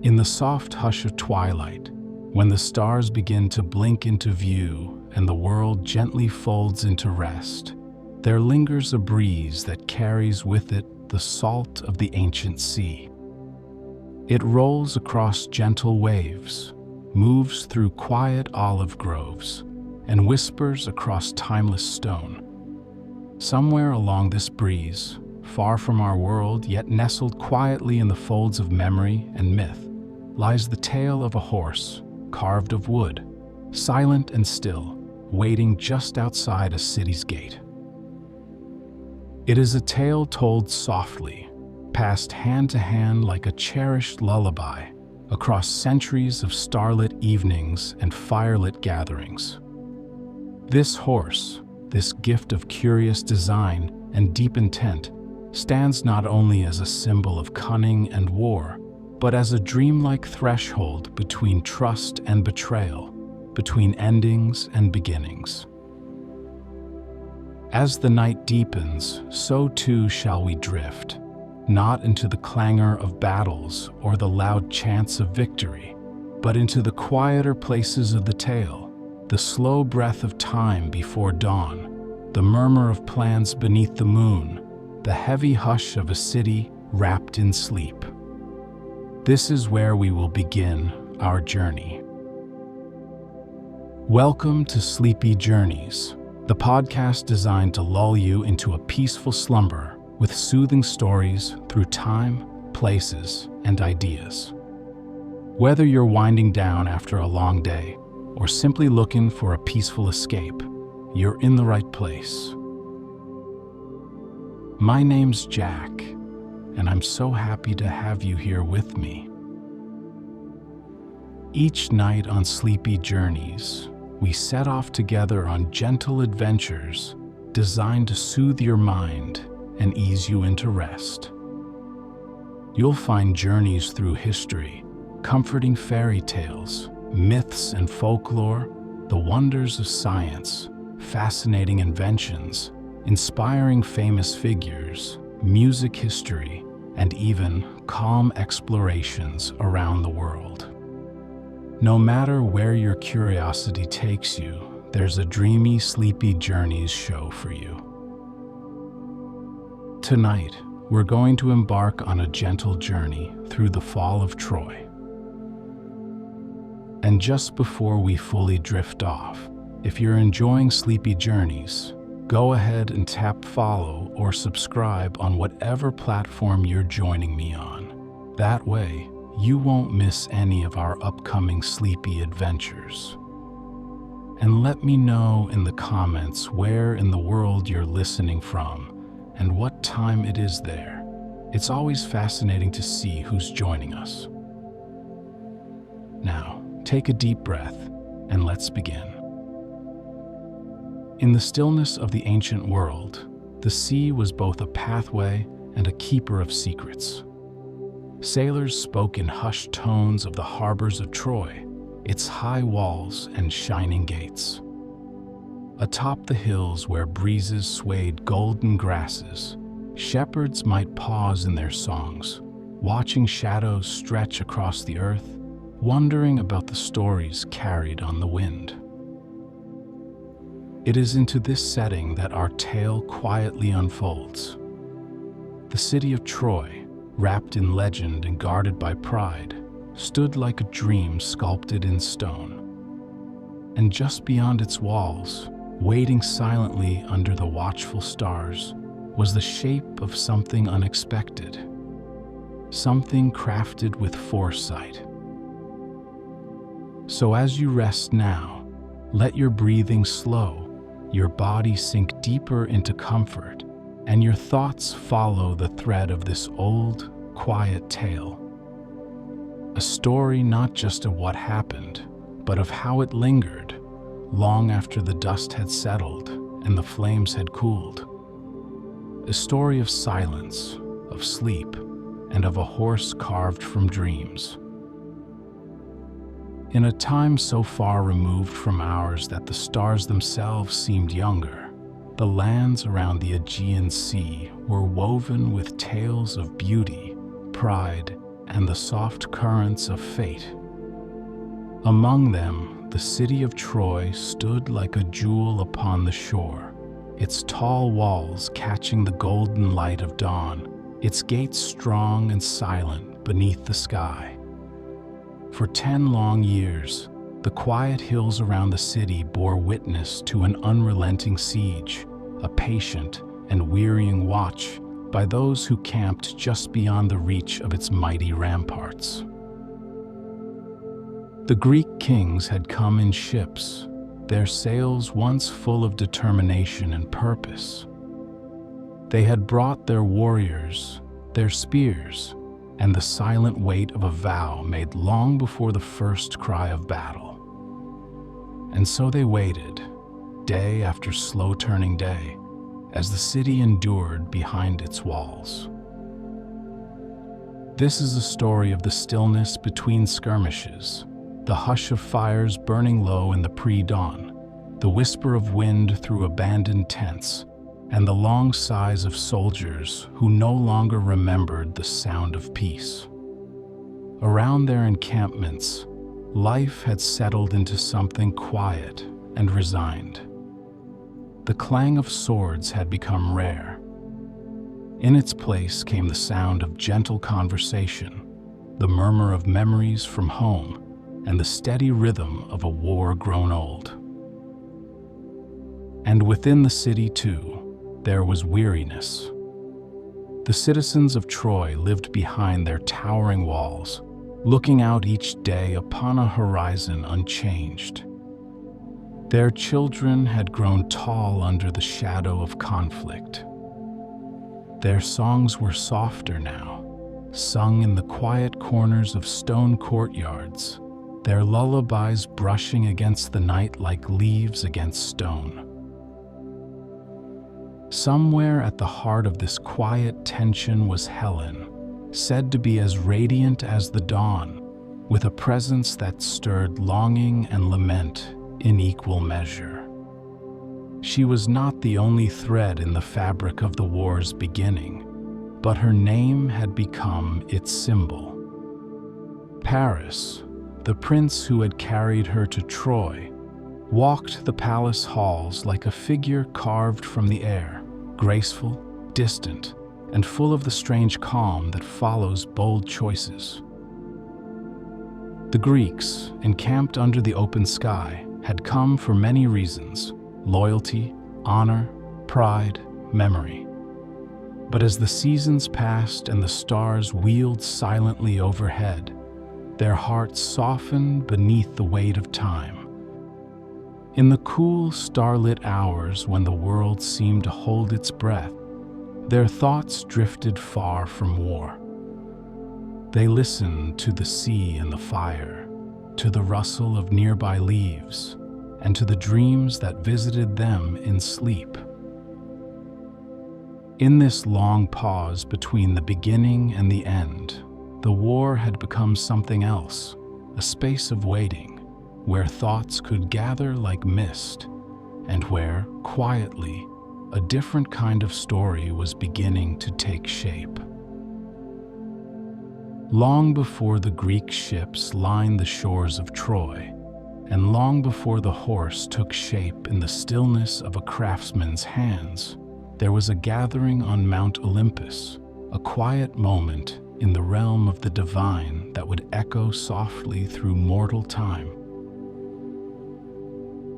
In the soft hush of twilight, when the stars begin to blink into view and the world gently folds into rest, there lingers a breeze that carries with it the salt of the ancient sea. It rolls across gentle waves, moves through quiet olive groves, and whispers across timeless stone. Somewhere along this breeze, far from our world yet nestled quietly in the folds of memory and myth, lies the tale of a horse carved of wood, silent and still, waiting just outside a city's gate. It is a tale told softly, passed hand to hand like a cherished lullaby, across centuries of starlit evenings and firelit gatherings. This horse, this gift of curious design and deep intent, stands not only as a symbol of cunning and war, but as a dreamlike threshold between trust and betrayal, between endings and beginnings. As the night deepens, so too shall we drift, not into the clangor of battles or the loud chants of victory, but into the quieter places of the tale, the slow breath of time before dawn, the murmur of plans beneath the moon, the heavy hush of a city wrapped in sleep. This is where we will begin our journey. Welcome to Sleepy Journeys, the podcast designed to lull you into a peaceful slumber with soothing stories through time, places, and ideas. Whether you're winding down after a long day or simply looking for a peaceful escape, you're in the right place. My name's Jack, and I'm so happy to have you here with me. Each night on Sleepy Journeys, we set off together on gentle adventures designed to soothe your mind and ease you into rest. You'll find journeys through history, comforting fairy tales, myths and folklore, the wonders of science, fascinating inventions, inspiring famous figures, music history, and even calm explorations around the world. No matter where your curiosity takes you, there's a dreamy, Sleepy Journeys show for you. Tonight, we're going to embark on a gentle journey through the fall of Troy. And just before we fully drift off, if you're enjoying Sleepy Journeys, go ahead and tap follow or subscribe on whatever platform you're joining me on. That way, you won't miss any of our upcoming sleepy adventures. And let me know in the comments where in the world you're listening from and what time it is there. It's always fascinating to see who's joining us. Now, take a deep breath and let's begin. In the stillness of the ancient world, the sea was both a pathway and a keeper of secrets. Sailors spoke in hushed tones of the harbors of Troy, its high walls and shining gates. Atop the hills where breezes swayed golden grasses, shepherds might pause in their songs, watching shadows stretch across the earth, wondering about the stories carried on the wind. It is into this setting that our tale quietly unfolds. The city of Troy, wrapped in legend and guarded by pride, stood like a dream sculpted in stone. And just beyond its walls, waiting silently under the watchful stars, was the shape of something unexpected, something crafted with foresight. So as you rest now, let your breathing slow, your body sink deeper into comfort, and your thoughts follow the thread of this old, quiet tale. A story not just of what happened, but of how it lingered, long after the dust had settled and the flames had cooled. A story of silence, of sleep, and of a horse carved from dreams. In a time so far removed from ours that the stars themselves seemed younger, the lands around the Aegean Sea were woven with tales of beauty, pride, and the soft currents of fate. Among them, the city of Troy stood like a jewel upon the shore, its tall walls catching the golden light of dawn, its gates strong and silent beneath the sky. For 10 long years, the quiet hills around the city bore witness to an unrelenting siege, a patient and wearying watch by those who camped just beyond the reach of its mighty ramparts. The Greek kings had come in ships, their sails once full of determination and purpose. They had brought their warriors, their spears, and the silent weight of a vow made long before the first cry of battle. And so they waited, day after slow-turning day, as the city endured behind its walls. This is a story of the stillness between skirmishes, the hush of fires burning low in the pre-dawn, the whisper of wind through abandoned tents, and the long sighs of soldiers who no longer remembered the sound of peace. Around their encampments, life had settled into something quiet and resigned. The clang of swords had become rare. In its place came the sound of gentle conversation, the murmur of memories from home, and the steady rhythm of a war grown old. And within the city, too, there was weariness. The citizens of Troy lived behind their towering walls, looking out each day upon a horizon unchanged. Their children had grown tall under the shadow of conflict. Their songs were softer now, sung in the quiet corners of stone courtyards, their lullabies brushing against the night like leaves against stone. Somewhere at the heart of this quiet tension was Helen, said to be as radiant as the dawn, with a presence that stirred longing and lament in equal measure. She was not the only thread in the fabric of the war's beginning, but her name had become its symbol. Paris, the prince who had carried her to Troy, walked the palace halls like a figure carved from the air, graceful, distant, and full of the strange calm that follows bold choices. The Greeks, encamped under the open sky, had come for many reasons: loyalty, honor, pride, memory. But as the seasons passed and the stars wheeled silently overhead, their hearts softened beneath the weight of time. In the cool, starlit hours when the world seemed to hold its breath, their thoughts drifted far from war. They listened to the sea and the fire, to the rustle of nearby leaves, and to the dreams that visited them in sleep. In this long pause between the beginning and the end, the war had become something else, a space of waiting, where thoughts could gather like mist, and where, quietly, a different kind of story was beginning to take shape. Long before the Greek ships lined the shores of Troy, and long before the horse took shape in the stillness of a craftsman's hands, there was a gathering on Mount Olympus, a quiet moment in the realm of the divine that would echo softly through mortal time.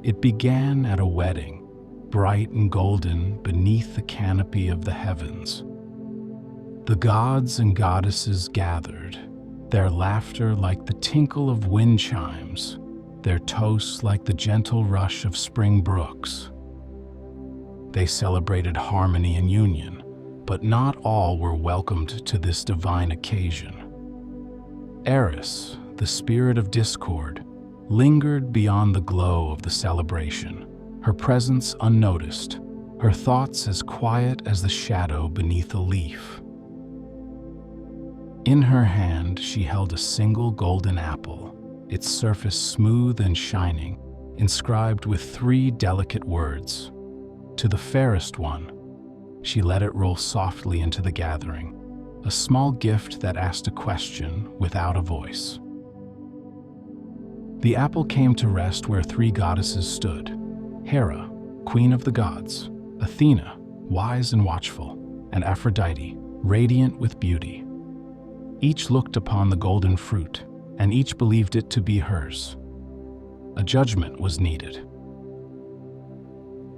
It began at a wedding, bright and golden beneath the canopy of the heavens. The gods and goddesses gathered, their laughter like the tinkle of wind chimes, their toasts like the gentle rush of spring brooks. They celebrated harmony and union, but not all were welcomed to this divine occasion. Eris, the spirit of discord, lingered beyond the glow of the celebration, her presence unnoticed, her thoughts as quiet as the shadow beneath a leaf. In her hand, she held a single golden apple, its surface smooth and shining, inscribed with 3 delicate words. To the fairest one, she let it roll softly into the gathering, a small gift that asked a question without a voice. The apple came to rest where three goddesses stood: Hera, queen of the gods; Athena, wise and watchful; and Aphrodite, radiant with beauty. Each looked upon the golden fruit, and each believed it to be hers. A judgment was needed.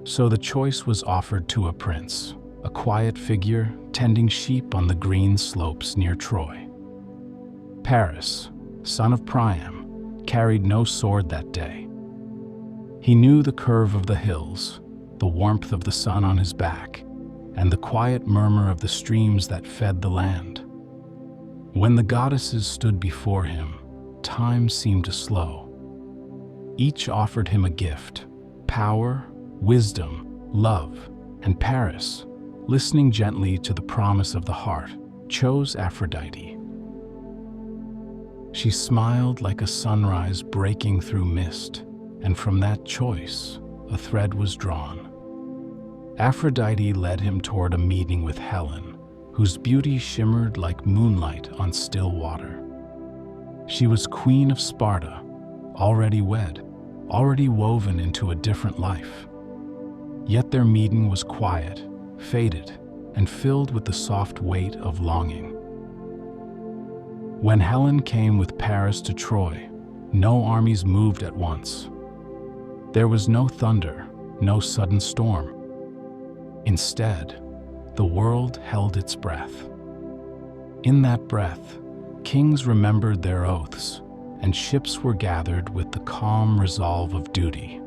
So the choice was offered to a prince, a quiet figure tending sheep on the green slopes near Troy. Paris, son of Priam, carried no sword that day. He knew the curve of the hills, the warmth of the sun on his back, and the quiet murmur of the streams that fed the land. When the goddesses stood before him, time seemed to slow. Each offered him a gift: power, wisdom, love, and Paris, listening gently to the promise of the heart, chose Aphrodite. She smiled like a sunrise breaking through mist, and from that choice, a thread was drawn. Aphrodite led him toward a meeting with Helen, whose beauty shimmered like moonlight on still water. She was queen of Sparta, already wed, already woven into a different life. Yet their meeting was quiet, faded, and filled with the soft weight of longing. When Helen came with Paris to Troy, no armies moved at once. There was no thunder, no sudden storm. Instead, the world held its breath. In that breath, kings remembered their oaths, and ships were gathered with the calm resolve of duty.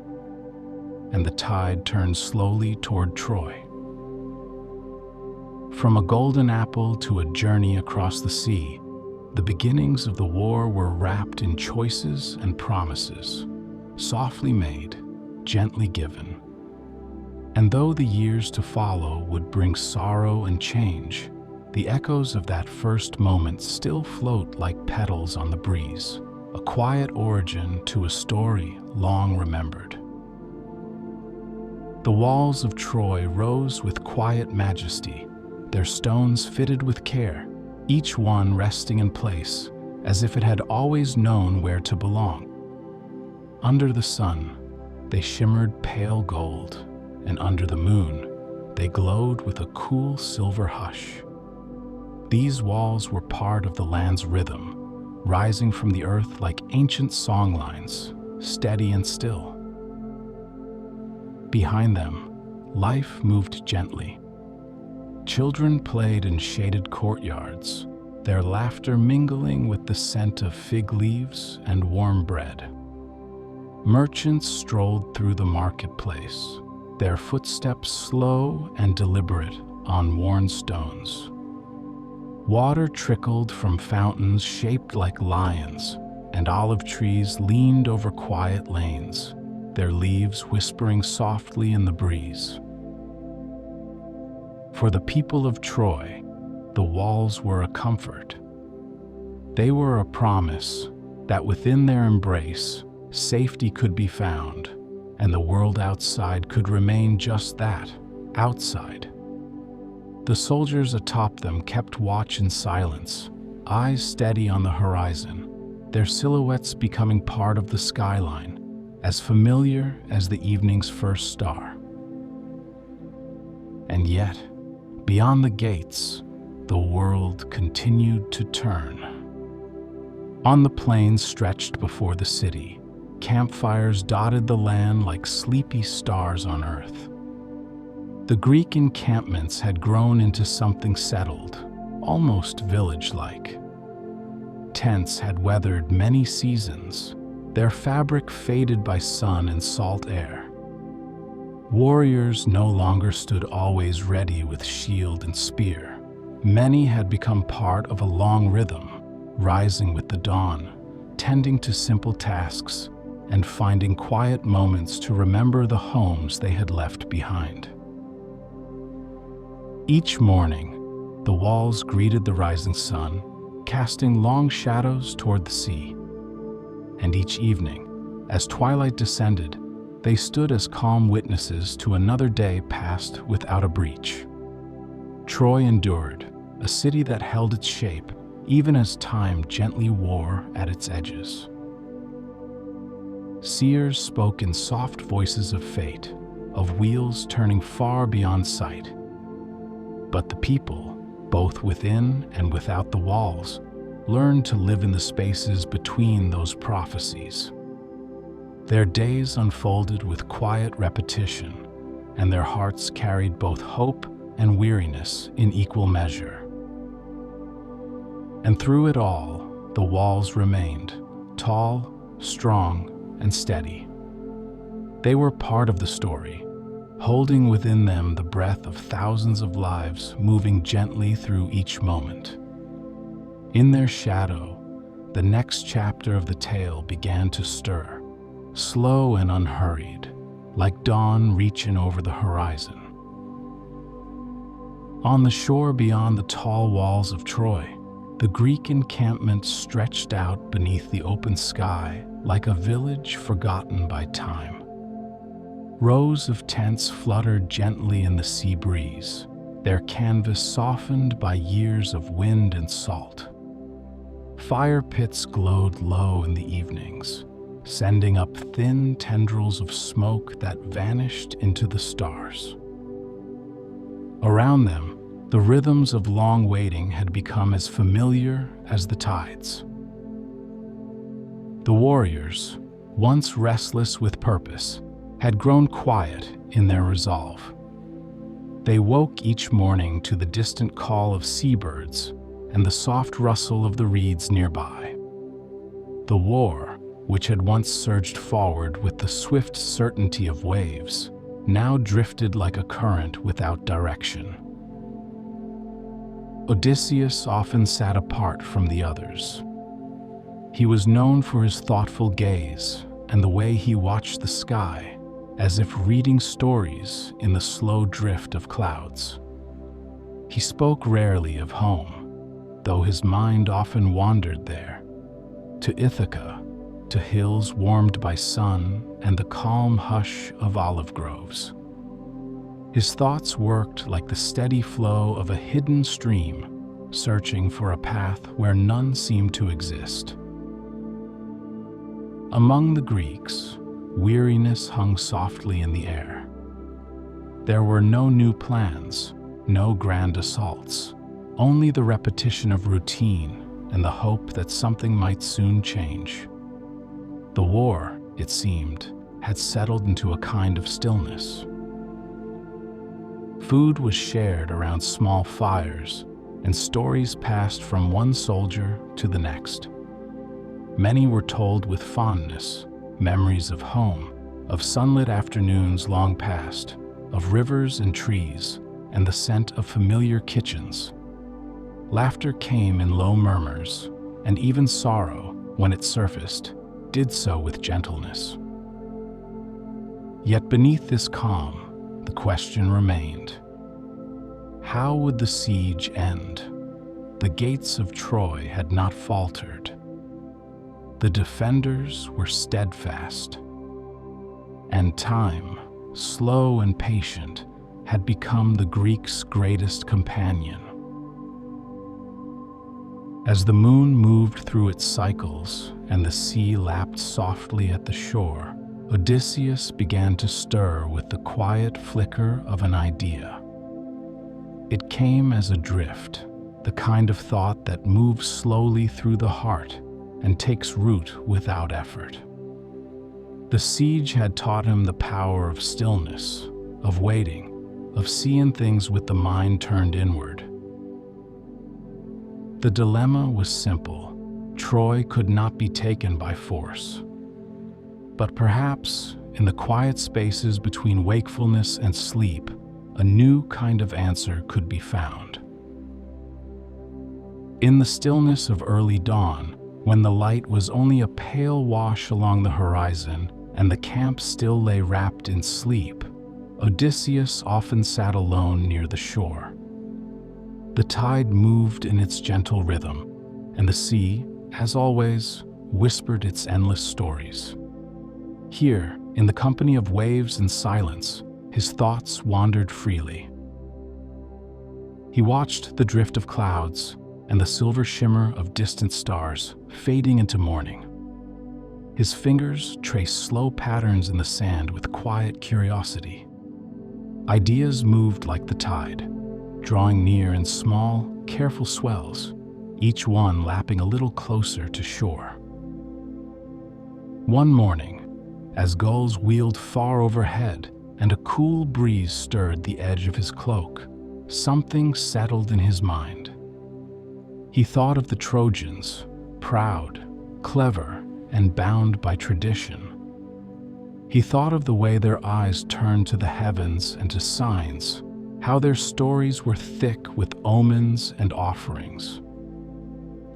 And the tide turned slowly toward Troy. From a golden apple to a journey across the sea, the beginnings of the war were wrapped in choices and promises, softly made, gently given. And though the years to follow would bring sorrow and change, the echoes of that first moment still float like petals on the breeze, a quiet origin to a story long remembered. The walls of Troy rose with quiet majesty, their stones fitted with care, each one resting in place as if it had always known where to belong. Under the sun, they shimmered pale gold, and under the moon, they glowed with a cool silver hush. These walls were part of the land's rhythm, rising from the earth like ancient songlines, steady and still. Behind them, life moved gently. Children played in shaded courtyards, their laughter mingling with the scent of fig leaves and warm bread. Merchants strolled through the marketplace, their footsteps slow and deliberate on worn stones. Water trickled from fountains shaped like lions, and olive trees leaned over quiet lanes, their leaves whispering softly in the breeze. For the people of Troy, the walls were a comfort. They were a promise that within their embrace, safety could be found, and the world outside could remain just that, outside. The soldiers atop them kept watch in silence, eyes steady on the horizon, their silhouettes becoming part of the skyline, as familiar as the evening's first star. And yet, beyond the gates, the world continued to turn. On the plains stretched before the city, campfires dotted the land like sleepy stars on earth. The Greek encampments had grown into something settled, almost village-like. Tents had weathered many seasons, their fabric faded by sun and salt air. Warriors no longer stood always ready with shield and spear. Many had become part of a long rhythm, rising with the dawn, tending to simple tasks, and finding quiet moments to remember the homes they had left behind. Each morning, the walls greeted the rising sun, casting long shadows toward the sea. And each evening, as twilight descended, they stood as calm witnesses to another day passed without a breach. Troy endured, a city that held its shape even as time gently wore at its edges. Seers spoke in soft voices of fate, of wheels turning far beyond sight. But the people, both within and without the walls, learned to live in the spaces between those prophecies. Their days unfolded with quiet repetition, and their hearts carried both hope and weariness in equal measure. And through it all, the walls remained, tall, strong, and steady. They were part of the story, holding within them the breath of thousands of lives moving gently through each moment. In their shadow, the next chapter of the tale began to stir, slow and unhurried, like dawn reaching over the horizon. On the shore beyond the tall walls of Troy, the Greek encampment stretched out beneath the open sky like a village forgotten by time. Rows of tents fluttered gently in the sea breeze, their canvas softened by years of wind and salt. Fire pits glowed low in the evenings, sending up thin tendrils of smoke that vanished into the stars. Around them, the rhythms of long waiting had become as familiar as the tides. The warriors, once restless with purpose, had grown quiet in their resolve. They woke each morning to the distant call of seabirds and the soft rustle of the reeds nearby. The war, which had once surged forward with the swift certainty of waves, now drifted like a current without direction. Odysseus often sat apart from the others. He was known for his thoughtful gaze and the way he watched the sky, as if reading stories in the slow drift of clouds. He spoke rarely of home, though his mind often wandered there, to Ithaca, to hills warmed by sun and the calm hush of olive groves. His thoughts worked like the steady flow of a hidden stream, searching for a path where none seemed to exist. Among the Greeks, weariness hung softly in the air. There were no new plans, no grand assaults, only the repetition of routine and the hope that something might soon change. The war, it seemed, had settled into a kind of stillness. Food was shared around small fires, and stories passed from one soldier to the next. Many were told with fondness, memories of home, of sunlit afternoons long past, of rivers and trees, and the scent of familiar kitchens. Laughter came in low murmurs, and even sorrow, when it surfaced, did so with gentleness. Yet beneath this calm, the question remained. How would the siege end? The gates of Troy had not faltered. The defenders were steadfast. And time, slow and patient, had become the Greeks' greatest companion. As the moon moved through its cycles and the sea lapped softly at the shore, Odysseus began to stir with the quiet flicker of an idea. It came as a drift, the kind of thought that moves slowly through the heart and takes root without effort. The siege had taught him the power of stillness, of waiting, of seeing things with the mind turned inward. The dilemma was simple. Troy could not be taken by force. But perhaps, in the quiet spaces between wakefulness and sleep, a new kind of answer could be found. In the stillness of early dawn, when the light was only a pale wash along the horizon and the camp still lay wrapped in sleep, Odysseus often sat alone near the shore. The tide moved in its gentle rhythm, and the sea, as always, whispered its endless stories. Here, in the company of waves and silence, his thoughts wandered freely. He watched the drift of clouds and the silver shimmer of distant stars fading into morning. His fingers traced slow patterns in the sand with quiet curiosity. Ideas moved like the tide, drawing near in small, careful swells, each one lapping a little closer to shore. One morning, as gulls wheeled far overhead and a cool breeze stirred the edge of his cloak, something settled in his mind. He thought of the Trojans, proud, clever, and bound by tradition. He thought of the way their eyes turned to the heavens and to signs, how their stories were thick with omens and offerings.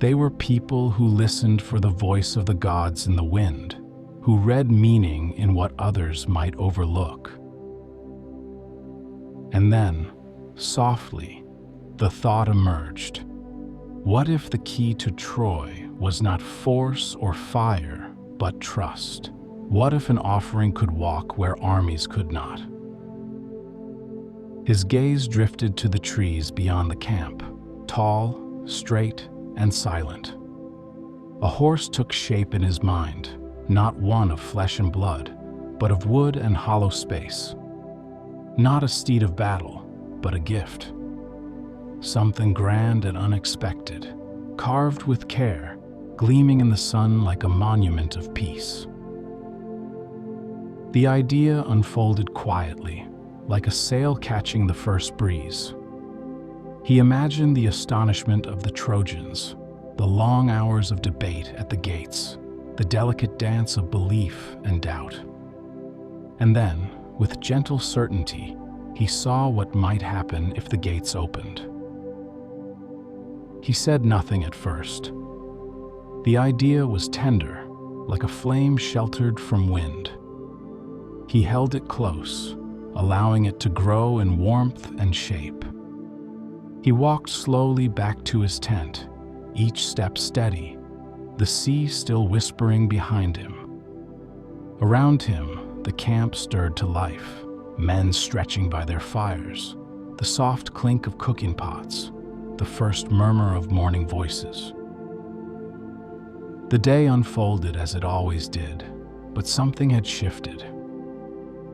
They were people who listened for the voice of the gods in the wind, who read meaning in what others might overlook. And then, softly, the thought emerged. What if the key to Troy was not force or fire, but trust? What if an offering could walk where armies could not? His gaze drifted to the trees beyond the camp, tall, straight, and silent. A horse took shape in his mind, not one of flesh and blood, but of wood and hollow space. Not a steed of battle, but a gift. Something grand and unexpected, carved with care, gleaming in the sun like a monument of peace. The idea unfolded quietly, like a sail catching the first breeze. He imagined the astonishment of the Trojans, the long hours of debate at the gates, the delicate dance of belief and doubt. And then, with gentle certainty, he saw what might happen if the gates opened. He said nothing at first. The idea was tender, like a flame sheltered from wind. He held it close, allowing it to grow in warmth and shape. He walked slowly back to his tent, each step steady, the sea still whispering behind him. Around him, the camp stirred to life, men stretching by their fires, the soft clink of cooking pots, the first murmur of morning voices. The day unfolded as it always did, but something had shifted.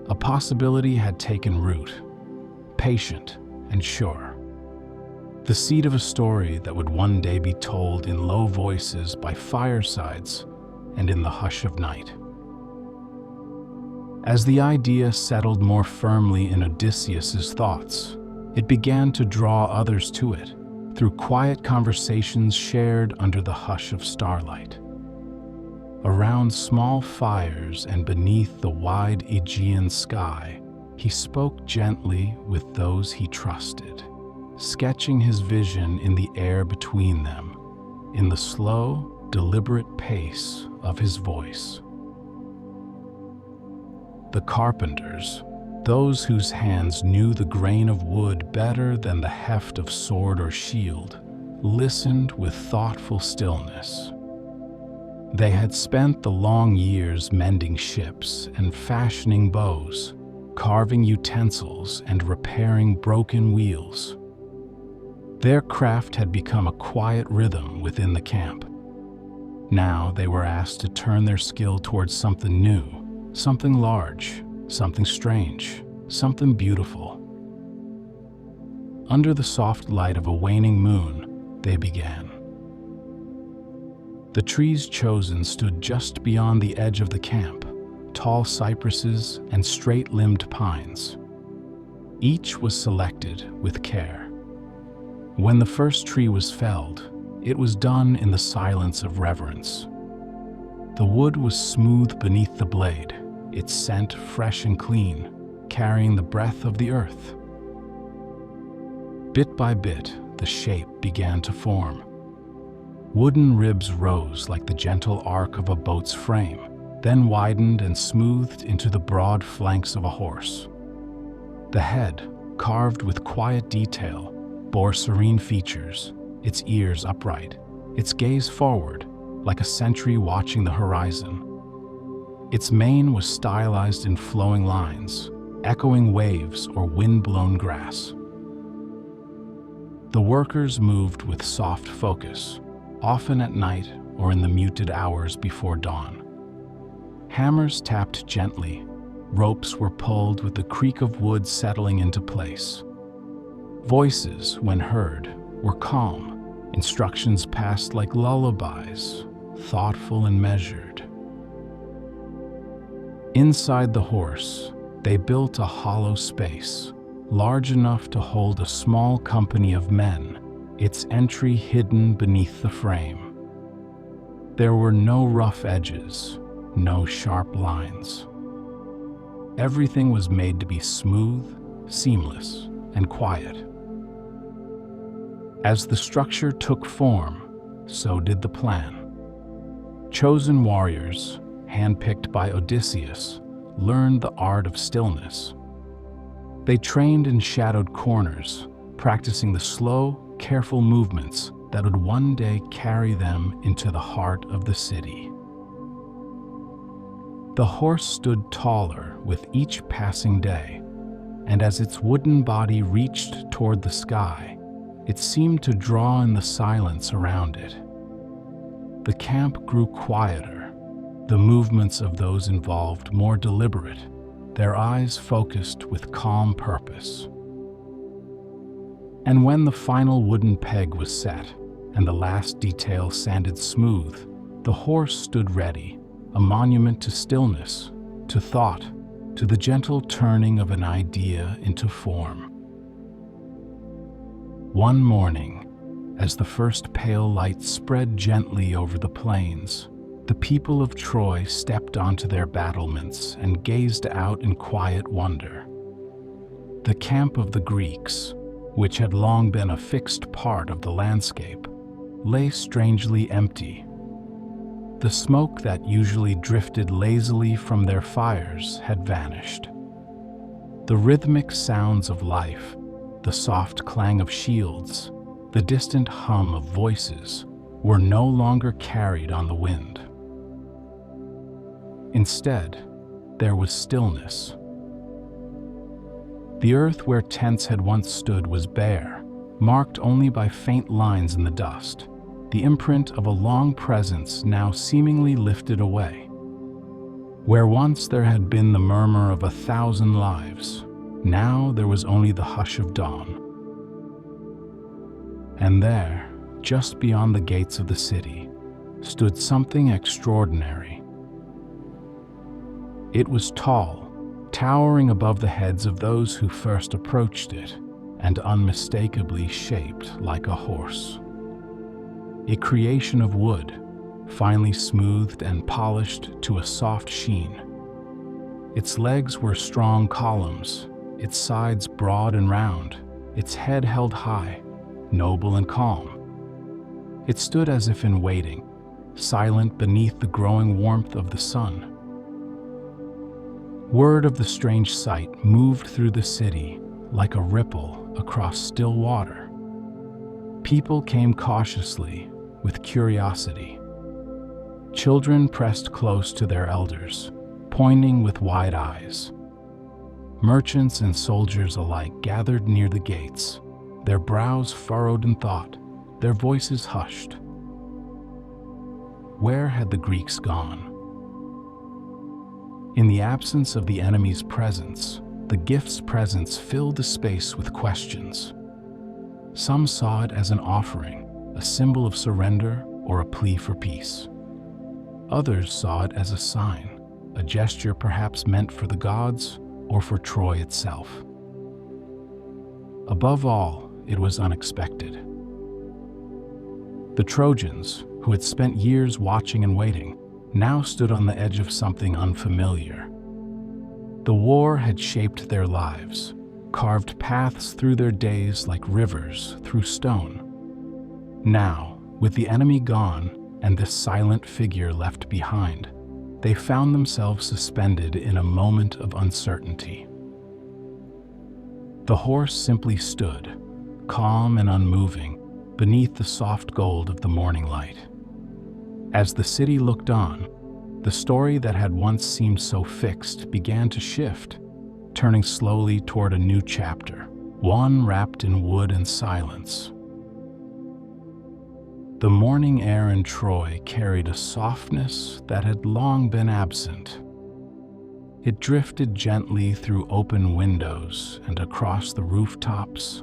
A possibility had taken root, patient and sure. The seed of a story that would one day be told in low voices by firesides and in the hush of night. As the idea settled more firmly in Odysseus's thoughts, it began to draw others to it, through quiet conversations shared under the hush of starlight. Around small fires and beneath the wide Aegean sky, he spoke gently with those he trusted, sketching his vision in the air between them, in the slow, deliberate pace of his voice. The carpenters, those whose hands knew the grain of wood better than the heft of sword or shield, listened with thoughtful stillness. They had spent the long years mending ships and fashioning bows, carving utensils and repairing broken wheels. Their craft had become a quiet rhythm within the camp. Now they were asked to turn their skill towards something new, something large, something strange, something beautiful. Under the soft light of a waning moon, they began. The trees chosen stood just beyond the edge of the camp, tall cypresses and straight-limbed pines. Each was selected with care. When the first tree was felled, it was done in the silence of reverence. The wood was smooth beneath the blade, its scent fresh and clean, carrying the breath of the earth. Bit by bit, the shape began to form. Wooden ribs rose like the gentle arc of a boat's frame, then widened and smoothed into the broad flanks of a horse. The head, carved with quiet detail, bore serene features, its ears upright, its gaze forward, like a sentry watching the horizon. Its mane was stylized in flowing lines, echoing waves or wind-blown grass. The workers moved with soft focus, often at night or in the muted hours before dawn. Hammers tapped gently, ropes were pulled with the creak of wood settling into place. Voices, when heard, were calm, instructions passed like lullabies, thoughtful and measured. Inside the horse, they built a hollow space, large enough to hold a small company of men, its entry hidden beneath the frame. There were no rough edges, no sharp lines. Everything was made to be smooth, seamless, and quiet. As the structure took form, so did the plan. Chosen warriors, handpicked by Odysseus, learned the art of stillness. They trained in shadowed corners, practicing the slow, careful movements that would one day carry them into the heart of the city. The horse stood taller with each passing day, and as its wooden body reached toward the sky, it seemed to draw in the silence around it. The camp grew quieter, the movements of those involved more deliberate, their eyes focused with calm purpose. And when the final wooden peg was set and the last detail sanded smooth, the horse stood ready, a monument to stillness, to thought, to the gentle turning of an idea into form. One morning, as the first pale light spread gently over the plains, the people of Troy stepped onto their battlements and gazed out in quiet wonder. The camp of the Greeks, which had long been a fixed part of the landscape, lay strangely empty. The smoke that usually drifted lazily from their fires had vanished. The rhythmic sounds of life, the soft clang of shields, the distant hum of voices, were no longer carried on the wind. Instead, there was stillness. The earth where tents had once stood was bare, marked only by faint lines in the dust, the imprint of a long presence now seemingly lifted away. Where once there had been the murmur of 1,000 lives, now there was only the hush of dawn. And there, just beyond the gates of the city, stood something extraordinary. It was tall, towering above the heads of those who first approached it, and unmistakably shaped like a horse. A creation of wood, finely smoothed and polished to a soft sheen. Its legs were strong columns, its sides broad and round, its head held high, noble and calm. It stood as if in waiting, silent beneath the growing warmth of the sun. Word of the strange sight moved through the city like a ripple across still water. People came cautiously, with curiosity. Children pressed close to their elders, pointing with wide eyes. Merchants and soldiers alike gathered near the gates, their brows furrowed in thought, their voices hushed. Where had the Greeks gone? In the absence of the enemy's presence, the gift's presence filled the space with questions. Some saw it as an offering, a symbol of surrender or a plea for peace. Others saw it as a sign, a gesture perhaps meant for the gods or for Troy itself. Above all, it was unexpected. The Trojans, who had spent years watching and waiting, now stood on the edge of something unfamiliar. The war had shaped their lives, carved paths through their days like rivers through stone. Now, with the enemy gone and this silent figure left behind, they found themselves suspended in a moment of uncertainty. The horse simply stood, calm and unmoving, beneath the soft gold of the morning light. As the city looked on, the story that had once seemed so fixed began to shift, turning slowly toward a new chapter, one wrapped in wood and silence, The morning air in Troy carried a softness that had long been absent. It drifted gently through open windows and across the rooftops,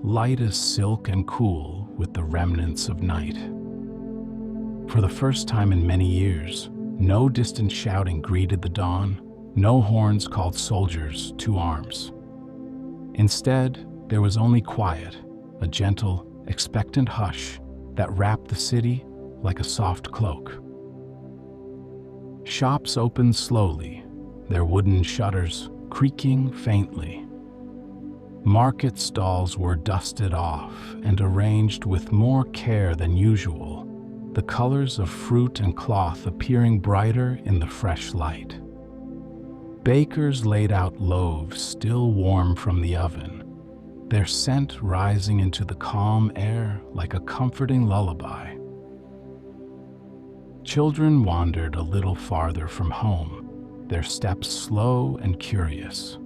light as silk and cool with the remnants of night. For the first time in many years, no distant shouting greeted the dawn, no horns called soldiers to arms. Instead, there was only quiet, a gentle, expectant hush that wrapped the city like a soft cloak. Shops opened slowly, their wooden shutters creaking faintly. Market stalls were dusted off and arranged with more care than usual, the colors of fruit and cloth appearing brighter in the fresh light. Bakers laid out loaves still warm from the oven, their scent rising into the calm air like a comforting lullaby. Children wandered a little farther from home, their steps slow and curious.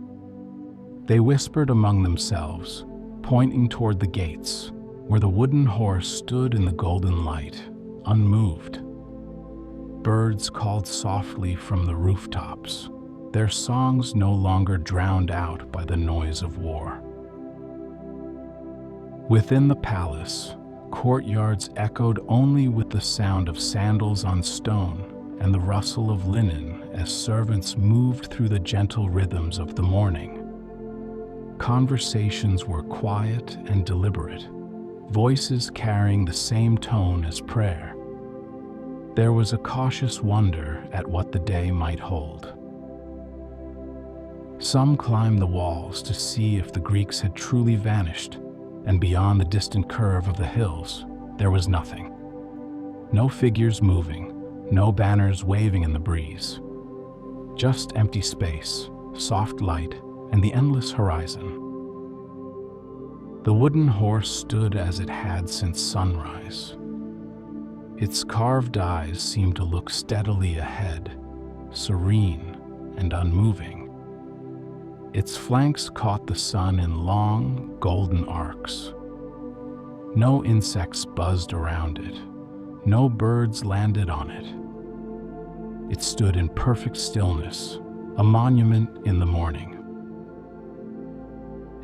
They whispered among themselves, pointing toward the gates, where the wooden horse stood in the golden light, unmoved. Birds called softly from the rooftops, their songs no longer drowned out by the noise of war. Within the palace, courtyards echoed only with the sound of sandals on stone and the rustle of linen as servants moved through the gentle rhythms of the morning. Conversations were quiet and deliberate, voices carrying the same tone as prayer. There was a cautious wonder at what the day might hold. Some climbed the walls to see if the Greeks had truly vanished, and beyond the distant curve of the hills, there was nothing. No figures moving, no banners waving in the breeze. Just empty space, soft light, and the endless horizon. The wooden horse stood as it had since sunrise. Its carved eyes seemed to look steadily ahead, serene and unmoving. Its flanks caught the sun in long, golden arcs. No insects buzzed around it. No birds landed on it. It stood in perfect stillness, a monument in the morning.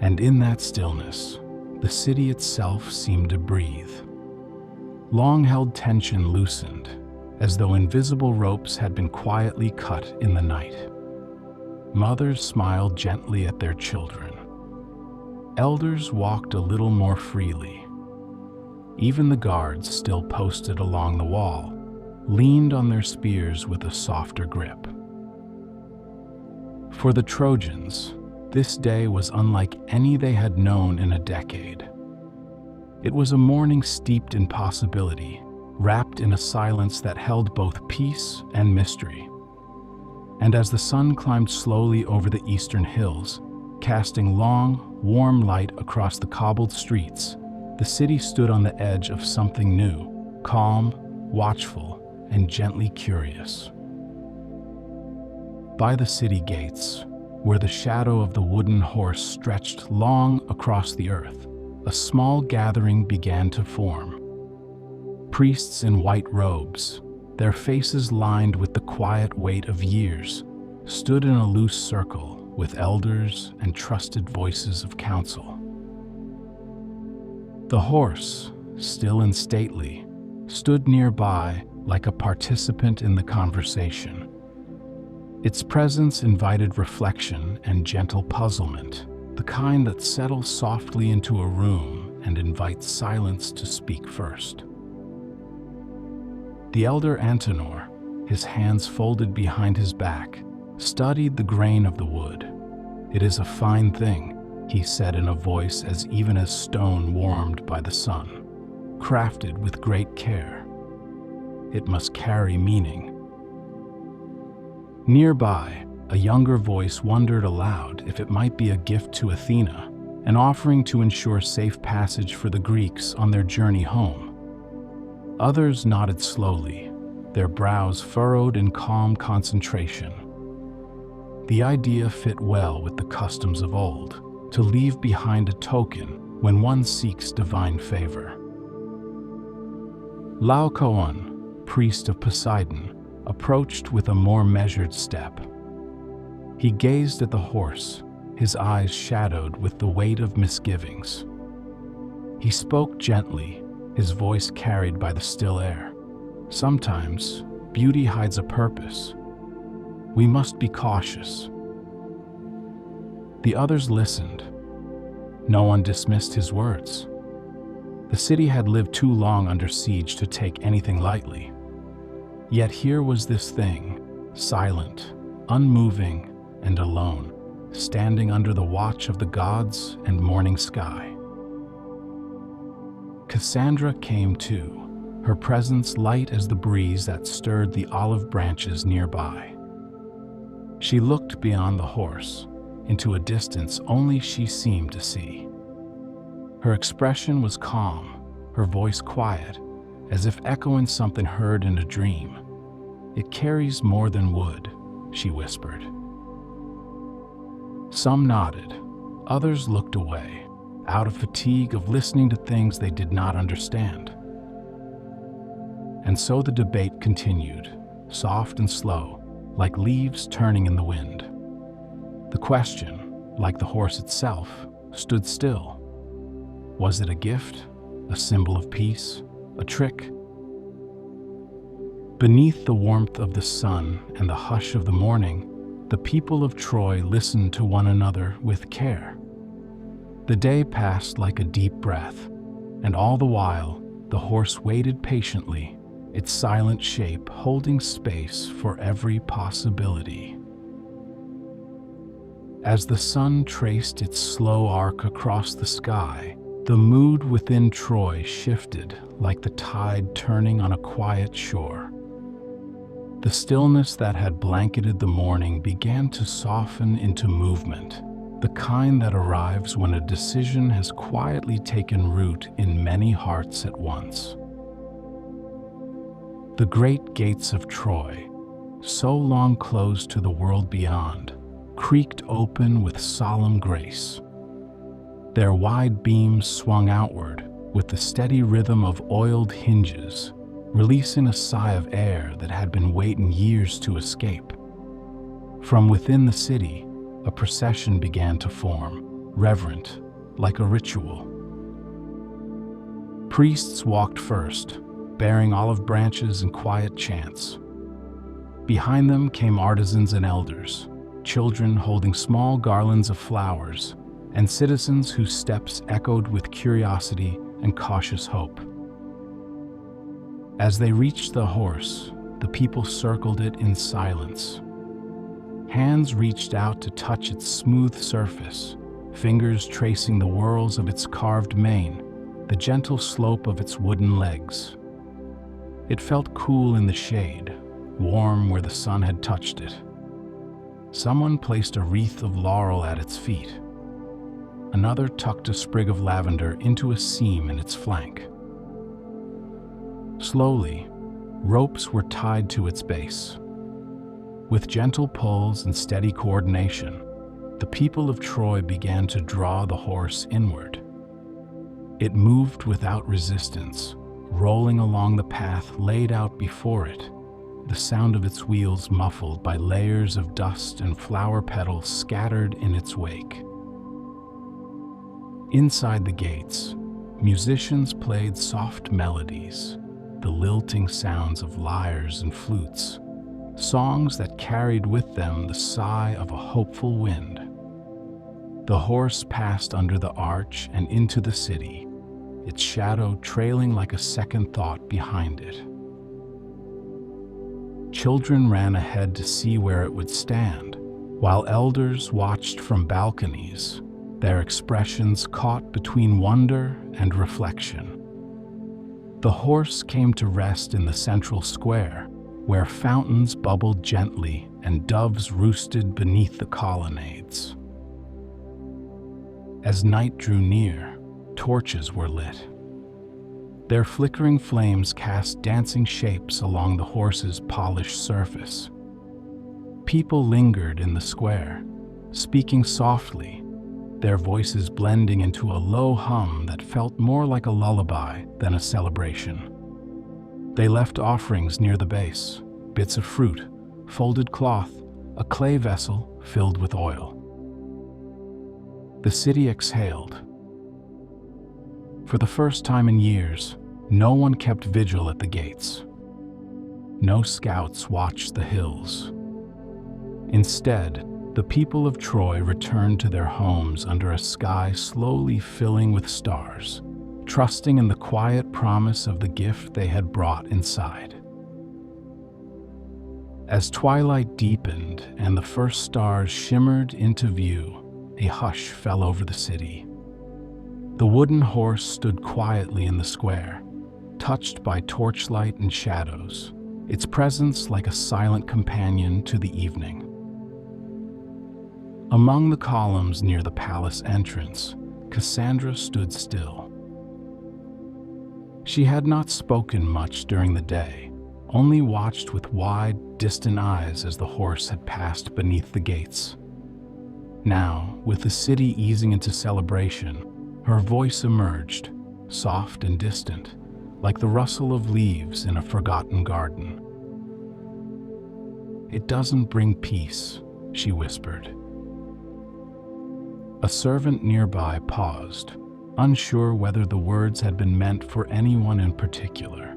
And in that stillness, the city itself seemed to breathe. Long-held tension loosened, as though invisible ropes had been quietly cut in the night. Mothers smiled gently at their children. Elders walked a little more freely. Even the guards, still posted along the wall, leaned on their spears with a softer grip. For the Trojans, this day was unlike any they had known in a decade. It was a morning steeped in possibility, wrapped in a silence that held both peace and mystery. And as the sun climbed slowly over the eastern hills, casting long, warm light across the cobbled streets, the city stood on the edge of something new, calm, watchful, and gently curious. By the city gates, where the shadow of the wooden horse stretched long across the earth, a small gathering began to form. Priests in white robes, their faces lined with the quiet weight of years, stood in a loose circle with elders and trusted voices of counsel. The horse, still and stately, stood nearby like a participant in the conversation. Its presence invited reflection and gentle puzzlement, the kind that settles softly into a room and invites silence to speak first. The elder Antenor, his hands folded behind his back, studied the grain of the wood. "It is a fine thing," he said in a voice as even as stone warmed by the sun, "crafted with great care. It must carry meaning." Nearby, a younger voice wondered aloud if it might be a gift to Athena, an offering to ensure safe passage for the Greeks on their journey home. Others nodded slowly, their brows furrowed in calm concentration. The idea fit well with the customs of old, to leave behind a token when one seeks divine favor. Laocoon, priest of Poseidon, approached with a more measured step. He gazed at the horse, his eyes shadowed with the weight of misgivings. He spoke gently, his voice carried by the still air. Sometimes, beauty hides a purpose. We must be cautious. The others listened. No one dismissed his words. The city had lived too long under siege to take anything lightly. Yet here was this thing, silent, unmoving, and alone, standing under the watch of the gods and morning sky. Cassandra came too, her presence light as the breeze that stirred the olive branches nearby. She looked beyond the horse, into a distance only she seemed to see. Her expression was calm, her voice quiet, as if echoing something heard in a dream. "It carries more than wood," she whispered. Some nodded, others looked away, out of fatigue of listening to things they did not understand. And so the debate continued, soft and slow, like leaves turning in the wind. The question, like the horse itself, stood still. Was it a gift, a symbol of peace, a trick? Beneath the warmth of the sun and the hush of the morning, the people of Troy listened to one another with care. The day passed like a deep breath, and all the while, the horse waited patiently, its silent shape holding space for every possibility. As the sun traced its slow arc across the sky, the mood within Troy shifted like the tide turning on a quiet shore. The stillness that had blanketed the morning began to soften into movement, the kind that arrives when a decision has quietly taken root in many hearts at once. The great gates of Troy, so long closed to the world beyond, creaked open with solemn grace. Their wide beams swung outward with the steady rhythm of oiled hinges, releasing a sigh of air that had been waiting years to escape. From within the city, a procession began to form, reverent, like a ritual. Priests walked first, bearing olive branches and quiet chants. Behind them came artisans and elders, children holding small garlands of flowers, and citizens whose steps echoed with curiosity and cautious hope. As they reached the horse, the people circled it in silence. Hands reached out to touch its smooth surface, fingers tracing the whorls of its carved mane, the gentle slope of its wooden legs. It felt cool in the shade, warm where the sun had touched it. Someone placed a wreath of laurel at its feet. Another tucked a sprig of lavender into a seam in its flank. Slowly, ropes were tied to its base. With gentle pulls and steady coordination, the people of Troy began to draw the horse inward. It moved without resistance, rolling along the path laid out before it, the sound of its wheels muffled by layers of dust and flower petals scattered in its wake. Inside the gates, musicians played soft melodies, the lilting sounds of lyres and flutes, songs that carried with them the sigh of a hopeful wind. The horse passed under the arch and into the city, its shadow trailing like a second thought behind it. Children ran ahead to see where it would stand, while elders watched from balconies, their expressions caught between wonder and reflection. The horse came to rest in the central square, where fountains bubbled gently and doves roosted beneath the colonnades. As night drew near, torches were lit. Their flickering flames cast dancing shapes along the horse's polished surface. People lingered in the square, speaking softly, their voices blending into a low hum that felt more like a lullaby than a celebration. They left offerings near the base, bits of fruit, folded cloth, a clay vessel filled with oil. The city exhaled. For the first time in years, no one kept vigil at the gates. No scouts watched the hills. Instead, the people of Troy returned to their homes under a sky slowly filling with stars, trusting in the quiet promise of the gift they had brought inside. As twilight deepened and the first stars shimmered into view, a hush fell over the city. The wooden horse stood quietly in the square, touched by torchlight and shadows, its presence like a silent companion to the evening. Among the columns near the palace entrance, Cassandra stood still. She had not spoken much during the day, only watched with wide, distant eyes as the horse had passed beneath the gates. Now, with the city easing into celebration, her voice emerged, soft and distant, like the rustle of leaves in a forgotten garden. "It doesn't bring peace," she whispered. A servant nearby paused, unsure whether the words had been meant for anyone in particular.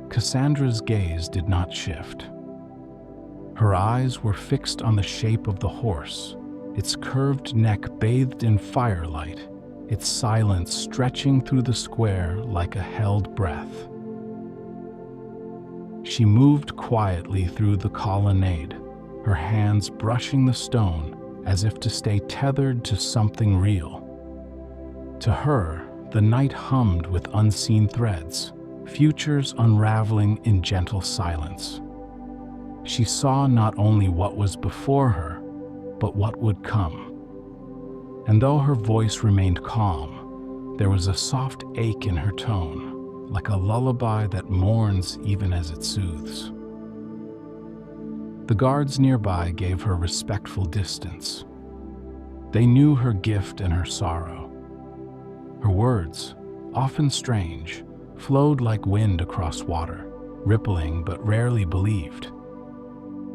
Cassandra's gaze did not shift. Her eyes were fixed on the shape of the horse, its curved neck bathed in firelight, its silence stretching through the square like a held breath. She moved quietly through the colonnade, her hands brushing the stone as if to stay tethered to something real. To her, the night hummed with unseen threads, futures unraveling in gentle silence. She saw not only what was before her, but what would come. And though her voice remained calm, there was a soft ache in her tone, like a lullaby that mourns even as it soothes. The guards nearby gave her respectful distance. They knew her gift and her sorrow. Her words, often strange, flowed like wind across water, rippling but rarely believed.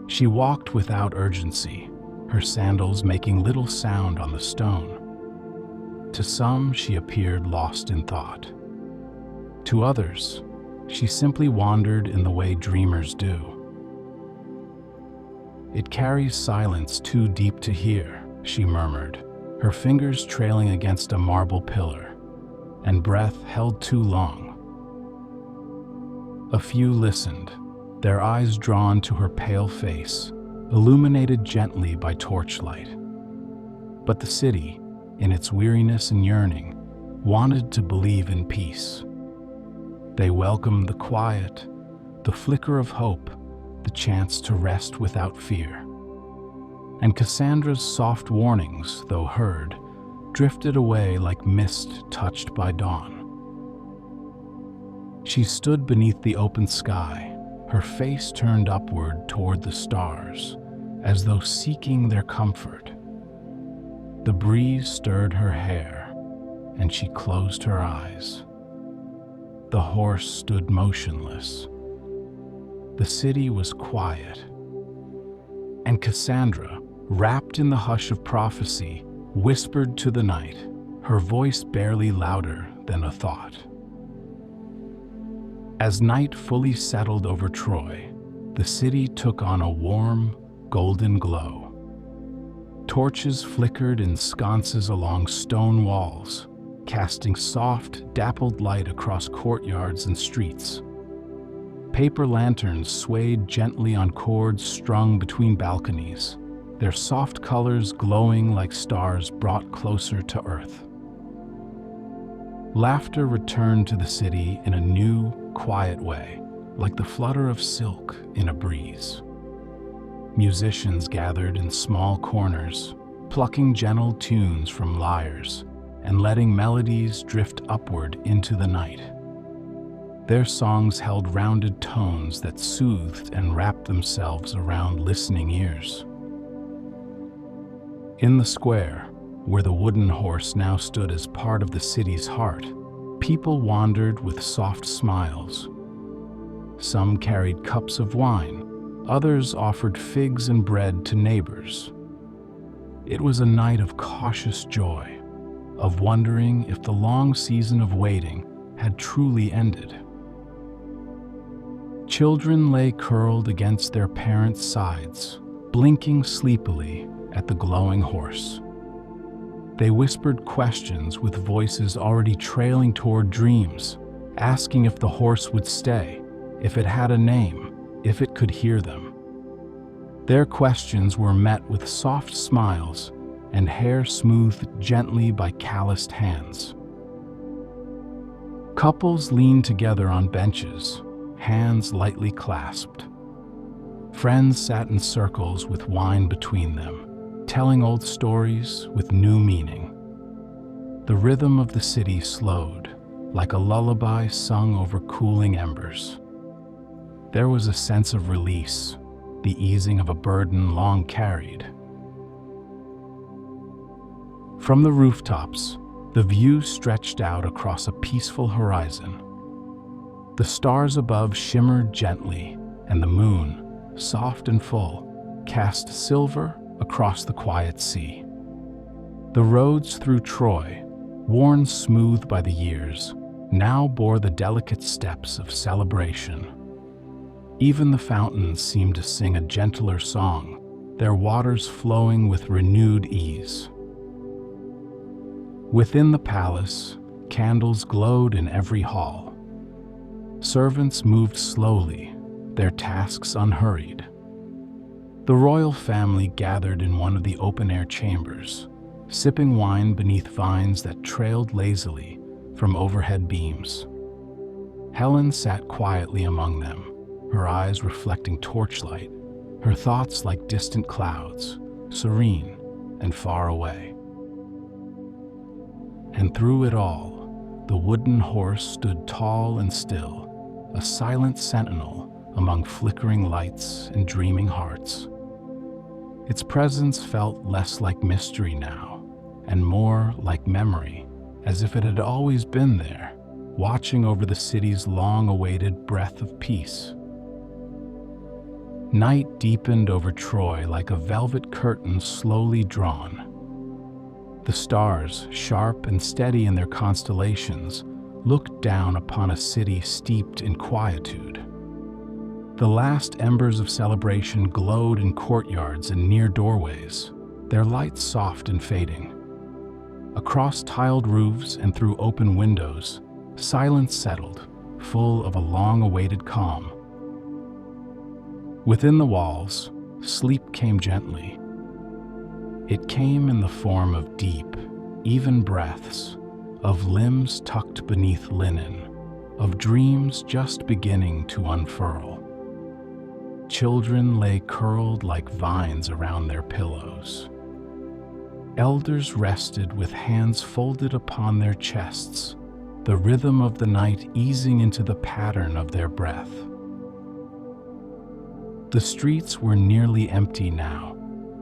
She walked without urgency, her sandals making little sound on the stone. To some, she appeared lost in thought. To others, she simply wandered in the way dreamers do. "It carries silence too deep to hear," she murmured, her fingers trailing against a marble pillar, and breath held too long. A few listened, their eyes drawn to her pale face, illuminated gently by torchlight. But the city, in its weariness and yearning, wanted to believe in peace. They welcomed the quiet, the flicker of hope, the chance to rest without fear. And Cassandra's soft warnings, though heard, drifted away like mist touched by dawn. She stood beneath the open sky, her face turned upward toward the stars, as though seeking their comfort. The breeze stirred her hair, and she closed her eyes. The horse stood motionless. The city was quiet. And Cassandra, wrapped in the hush of prophecy, whispered to the night, her voice barely louder than a thought. As night fully settled over Troy, the city took on a warm, golden glow. Torches flickered in sconces along stone walls, casting soft, dappled light across courtyards and streets. Paper lanterns swayed gently on cords strung between balconies, their soft colors glowing like stars brought closer to earth. Laughter returned to the city in a new, quiet way, like the flutter of silk in a breeze. Musicians gathered in small corners, plucking gentle tunes from lyres and letting melodies drift upward into the night. Their songs held rounded tones that soothed and wrapped themselves around listening ears. In the square, where the wooden horse now stood as part of the city's heart, people wandered with soft smiles. Some carried cups of wine, others offered figs and bread to neighbors. It was a night of cautious joy, of wondering if the long season of waiting had truly ended. Children lay curled against their parents' sides, blinking sleepily at the glowing horse. They whispered questions with voices already trailing toward dreams, asking if the horse would stay, if it had a name, if it could hear them. Their questions were met with soft smiles and hair smoothed gently by calloused hands. Couples leaned together on benches, hands lightly clasped. Friends sat in circles with wine between them, telling old stories with new meaning. The rhythm of the city slowed, like a lullaby sung over cooling embers. There was a sense of release, the easing of a burden long carried. From the rooftops, the view stretched out across a peaceful horizon. The stars above shimmered gently, and the moon, soft and full, cast silver across the quiet sea. The roads through Troy, worn smooth by the years, now bore the delicate steps of celebration. Even the fountains seemed to sing a gentler song, their waters flowing with renewed ease. Within the palace, candles glowed in every hall. Servants moved slowly, their tasks unhurried. The royal family gathered in one of the open-air chambers, sipping wine beneath vines that trailed lazily from overhead beams. Helen sat quietly among them, her eyes reflecting torchlight, her thoughts like distant clouds, serene and far away. And through it all, the wooden horse stood tall and still, a silent sentinel among flickering lights and dreaming hearts. Its presence felt less like mystery now, and more like memory, as if it had always been there, watching over the city's long-awaited breath of peace. Night deepened over Troy like a velvet curtain slowly drawn. The stars, sharp and steady in their constellations, looked down upon a city steeped in quietude. The last embers of celebration glowed in courtyards and near doorways, their lights soft and fading. Across tiled roofs and through open windows, silence settled, full of a long-awaited calm. Within the walls, sleep came gently. It came in the form of deep, even breaths, of limbs tucked beneath linen, of dreams just beginning to unfurl. Children lay curled like vines around their pillows. Elders rested with hands folded upon their chests, the rhythm of the night easing into the pattern of their breath. The streets were nearly empty now,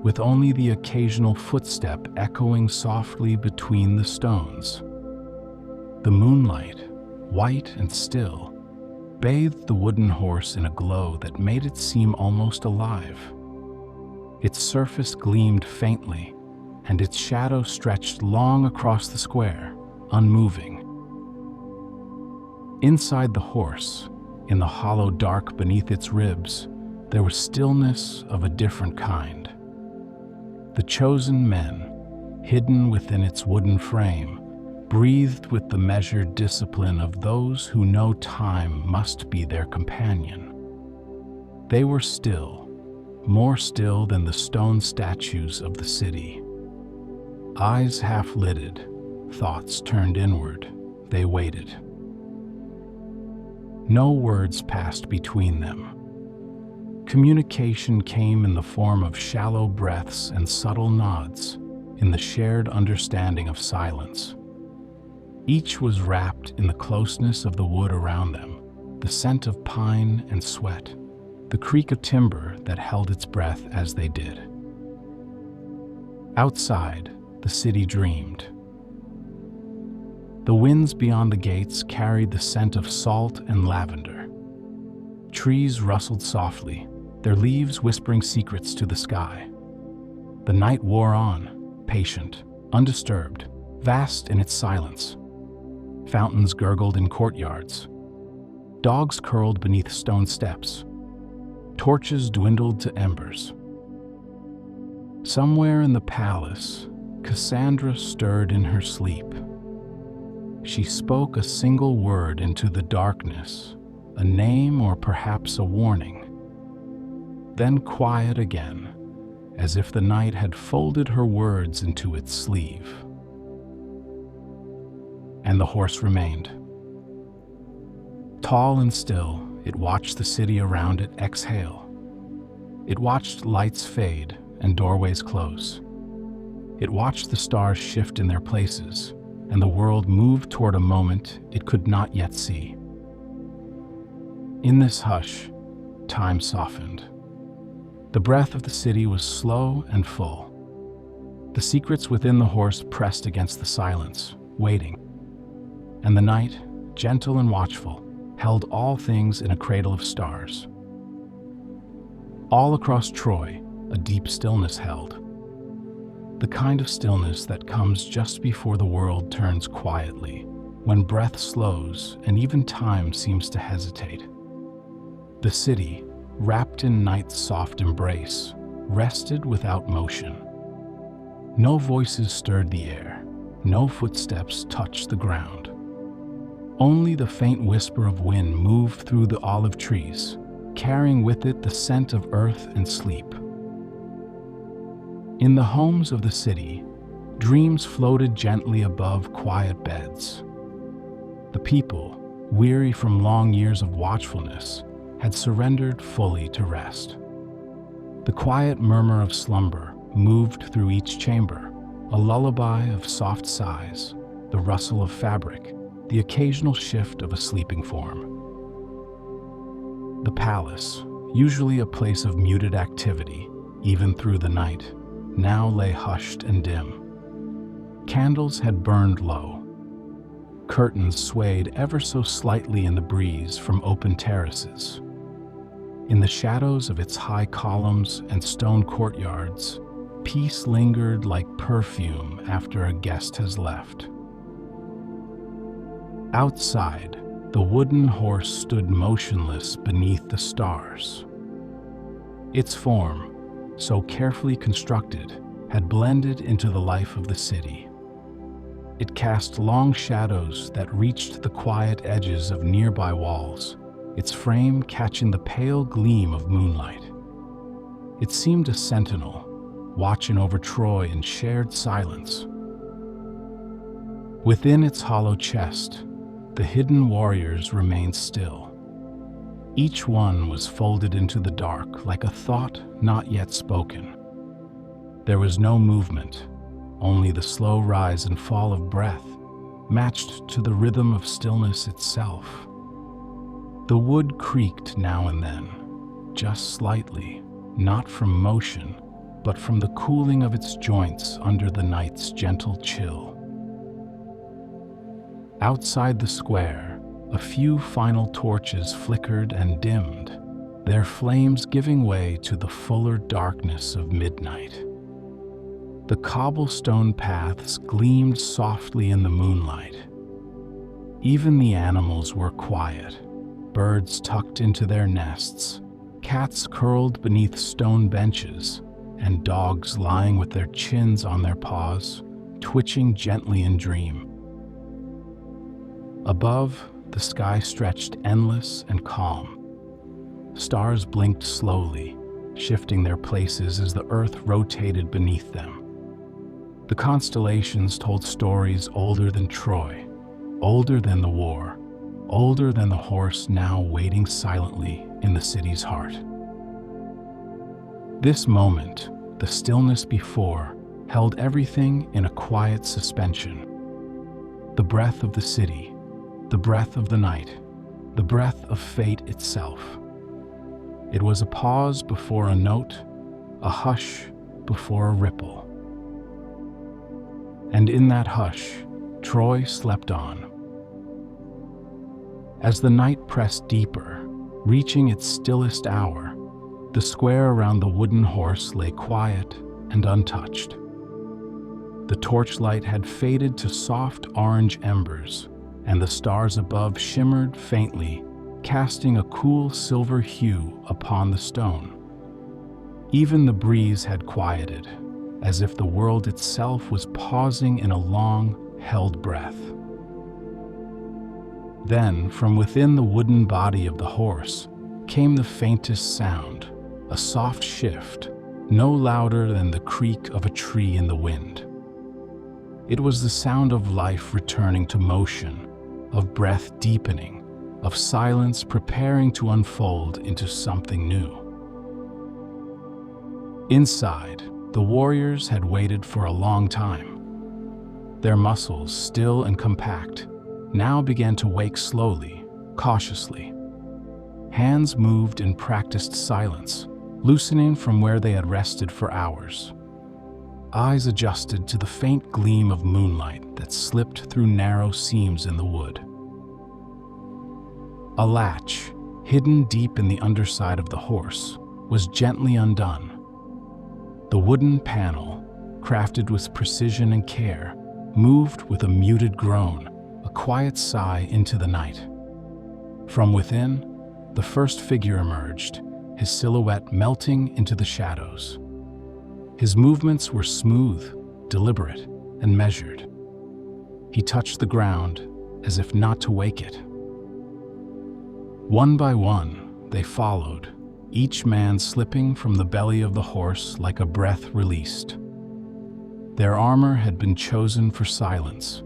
with only the occasional footstep echoing softly between the stones. The moonlight, white and still, bathed the wooden horse in a glow that made it seem almost alive. Its surface gleamed faintly, and its shadow stretched long across the square, unmoving. Inside the horse, in the hollow dark beneath its ribs, there was stillness of a different kind. The chosen men, hidden within its wooden frame, breathed with the measured discipline of those who know time must be their companion. They were still, more still than the stone statues of the city. Eyes half-lidded, thoughts turned inward, they waited. No words passed between them. Communication came in the form of shallow breaths and subtle nods, in the shared understanding of silence. Each was wrapped in the closeness of the wood around them, the scent of pine and sweat, the creak of timber that held its breath as they did. Outside, the city dreamed. The winds beyond the gates carried the scent of salt and lavender. Trees rustled softly, their leaves whispering secrets to the sky. The night wore on, patient, undisturbed, vast in its silence. Fountains gurgled in courtyards. Dogs curled beneath stone steps. Torches dwindled to embers. Somewhere in the palace, Cassandra stirred in her sleep. She spoke a single word into the darkness, a name or perhaps a warning. Then quiet again, as if the night had folded her words into its sleeve. And the horse remained. Tall and still, it watched the city around it exhale. It watched lights fade and doorways close. It watched the stars shift in their places, and the world move toward a moment it could not yet see. In this hush, time softened. The breath of the city was slow and full. The secrets within the horse pressed against the silence, waiting. And the night, gentle and watchful, held all things in a cradle of stars. All across Troy, a deep stillness held. The kind of stillness that comes just before the world turns quietly, when breath slows and even time seems to hesitate. The city, wrapped in night's soft embrace, rested without motion. No voices stirred the air, no footsteps touched the ground. Only the faint whisper of wind moved through the olive trees, carrying with it the scent of earth and sleep. In the homes of the city, dreams floated gently above quiet beds. The people, weary from long years of watchfulness, had surrendered fully to rest. The quiet murmur of slumber moved through each chamber, a lullaby of soft sighs, the rustle of fabric, the occasional shift of a sleeping form. The palace, usually a place of muted activity, even through the night, now lay hushed and dim. Candles had burned low. Curtains swayed ever so slightly in the breeze from open terraces. In the shadows of its high columns and stone courtyards, peace lingered like perfume after a guest has left. Outside, the wooden horse stood motionless beneath the stars. Its form, so carefully constructed, had blended into the life of the city. It cast long shadows that reached the quiet edges of nearby walls, its frame catching the pale gleam of moonlight. It seemed a sentinel, watching over Troy in shared silence. Within its hollow chest, the hidden warriors remained still. Each one was folded into the dark like a thought not yet spoken. There was no movement, only the slow rise and fall of breath, matched to the rhythm of stillness itself. The wood creaked now and then, just slightly, not from motion, but from the cooling of its joints under the night's gentle chill. Outside the square, a few final torches flickered and dimmed, their flames giving way to the fuller darkness of midnight. The cobblestone paths gleamed softly in the moonlight. Even the animals were quiet, birds tucked into their nests, cats curled beneath stone benches, and dogs lying with their chins on their paws, twitching gently in dream. Above, the sky stretched endless and calm. Stars blinked slowly, shifting their places as the earth rotated beneath them. The constellations told stories older than Troy, older than the war, older than the horse now waiting silently in the city's heart. This moment, the stillness before, held everything in a quiet suspension. The breath of the city, the breath of the night, the breath of fate itself. It was a pause before a note, a hush before a ripple. And in that hush, Troy slept on. As the night pressed deeper, Reaching its stillest hour, the square around the wooden horse lay quiet and untouched. The torchlight had faded to soft orange embers, and the stars above shimmered faintly, casting a cool silver hue upon the stone. Even the breeze had quieted, as if the world itself was pausing in a long, held breath. Then, from within the wooden body of the horse, came the faintest sound, a soft shift, no louder than the creak of a tree in the wind. It was the sound of life returning to motion, of breath deepening, of silence preparing to unfold into something new. Inside, the warriors had waited for a long time. Their muscles, still and compact, now began to wake slowly, cautiously. Hands moved in practiced silence, loosening from where they had rested for hours. Eyes adjusted to the faint gleam of moonlight that slipped through narrow seams in the wood. A latch, hidden deep in the underside of the horse, was gently undone. The wooden panel, crafted with precision and care, moved with a muted groan, a quiet sigh into the night. From within, the first figure emerged, his silhouette melting into the shadows. His movements were smooth, deliberate, and measured. He touched the ground as if not to wake it. One by one, they followed, each man slipping from the belly of the horse like a breath released. Their armor had been chosen for silence.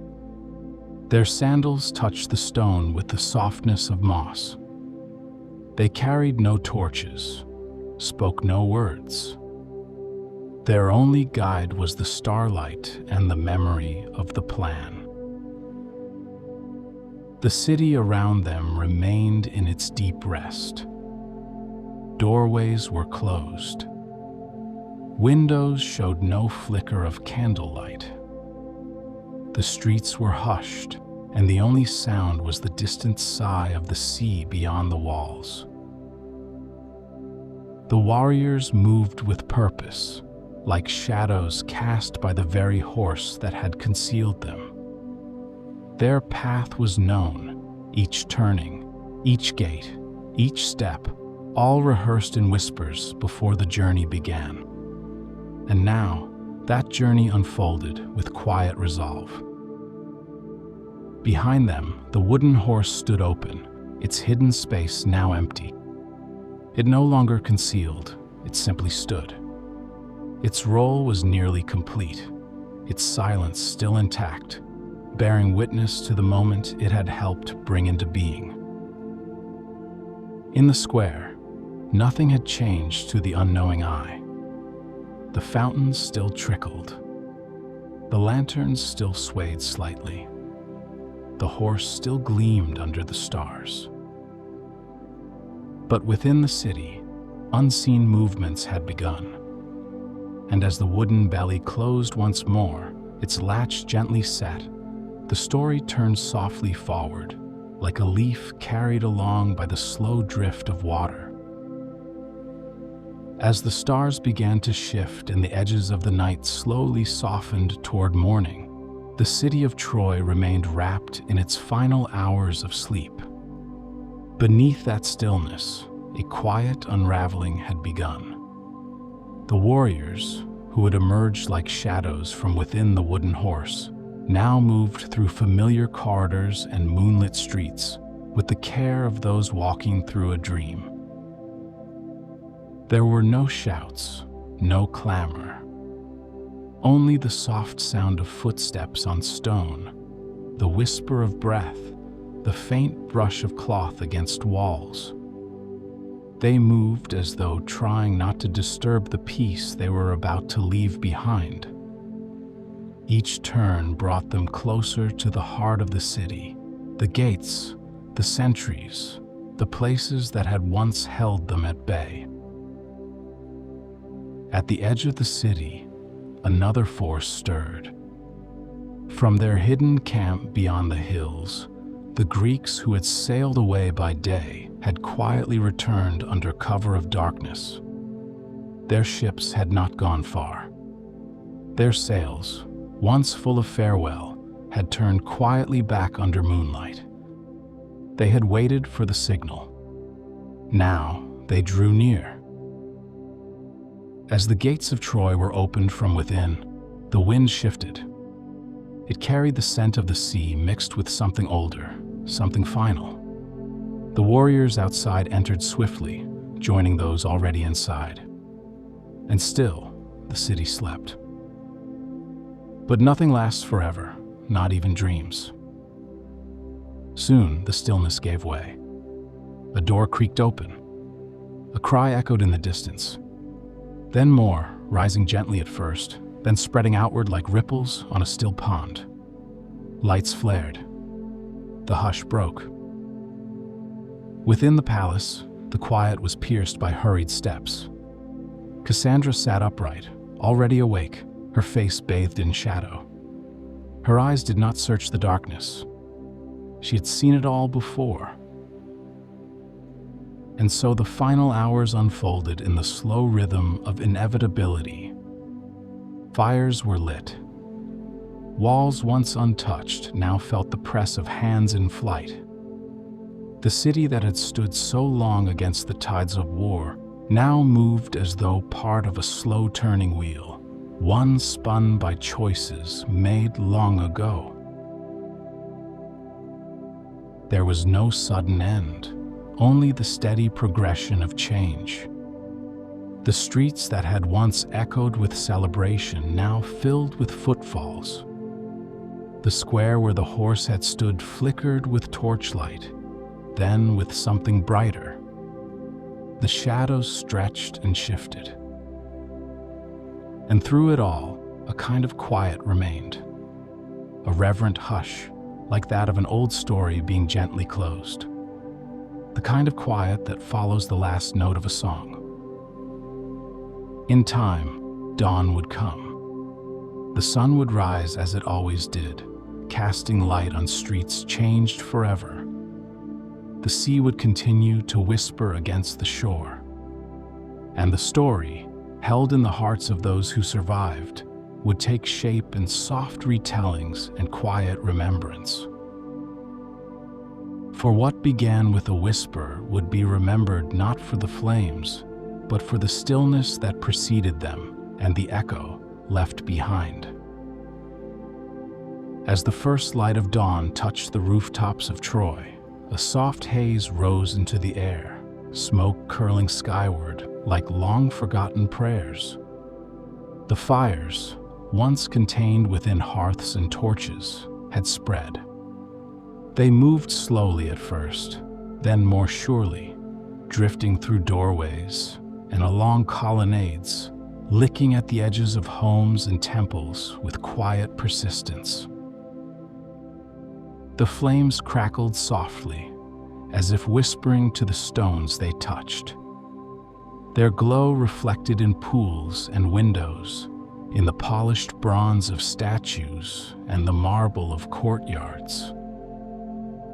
Their sandals touched the stone with the softness of moss. They carried no torches, spoke no words. Their only guide was the starlight and the memory of the plan. The city around them remained in its deep rest. Doorways were closed. Windows showed no flicker of candlelight. The streets were hushed, and the only sound was the distant sigh of the sea beyond the walls. The warriors moved with purpose, like shadows cast by the very horse that had concealed them. Their path was known, each turning, each gate, each step, all rehearsed in whispers before the journey began. And now, that journey unfolded with quiet resolve. Behind them, the wooden horse stood open, its hidden space now empty. It no longer concealed, it simply stood. Its role was nearly complete, its silence still intact, bearing witness to the moment it had helped bring into being. In the square, nothing had changed to the unknowing eye. The fountains still trickled. The lanterns still swayed slightly. The horse still gleamed under the stars. But within the city, unseen movements had begun. And as the wooden belly closed once more, its latch gently set, the story turned softly forward, like a leaf carried along by the slow drift of water. As the stars began to shift and the edges of the night slowly softened toward morning, the city of Troy remained wrapped in its final hours of sleep. Beneath that stillness, a quiet unraveling had begun. The warriors, who had emerged like shadows from within the wooden horse, now moved through familiar corridors and moonlit streets with the care of those walking through a dream. There were no shouts, no clamor, only the soft sound of footsteps on stone, the whisper of breath, the faint brush of cloth against walls. They moved as though trying not to disturb the peace they were about to leave behind. Each turn brought them closer to the heart of the city, the gates, the sentries, the places that had once held them at bay. At the edge of the city, another force stirred. From their hidden camp beyond the hills, The Greeks who had sailed away by day had quietly returned under cover of darkness. Their ships had not gone far. Their sails, once full of farewell, had turned quietly back under moonlight. They had waited for the signal. Now they drew near. As the gates of Troy were opened from within, the wind shifted. It carried the scent of the sea mixed with something older, something final. The warriors outside entered swiftly, joining those already inside. And still, the city slept. But nothing lasts forever, not even dreams. Soon, the stillness gave way. A door creaked open. A cry echoed in the distance. Then more, rising gently at first, then spreading outward like ripples on a still pond. Lights flared. The hush broke. Within the palace, the quiet was pierced by hurried steps. Cassandra sat upright, already awake, her face bathed in shadow. Her eyes did not search the darkness. She had seen it all before. And so the final hours unfolded in the slow rhythm of inevitability. Fires were lit. Walls once untouched now felt the press of hands in flight. The city that had stood so long against the tides of war now moved as though part of a slow turning wheel, one spun by choices made long ago. There was no sudden end, only the steady progression of change. The streets that had once echoed with celebration now filled with footfalls. The square where the horse had stood flickered with torchlight, then with something brighter. The shadows stretched and shifted. And through it all, a kind of quiet remained. A reverent hush, like that of an old story being gently closed. The kind of quiet that follows the last note of a song. In time, dawn would come. The sun would rise as it always did, casting light on streets changed forever. The sea would continue to whisper against the shore. And the story, held in the hearts of those who survived, would take shape in soft retellings and quiet remembrance. For what began with a whisper would be remembered not for the flames, but for the stillness that preceded them and the echo left behind. As the first light of dawn touched the rooftops of Troy, a soft haze rose into the air, smoke curling skyward like long-forgotten prayers. The fires, once contained within hearths and torches, had spread. They moved slowly at first, then more surely, drifting through doorways and along colonnades, licking at the edges of homes and temples with quiet persistence. The flames crackled softly, as if whispering to the stones they touched. Their glow reflected in pools and windows, in the polished bronze of statues and the marble of courtyards.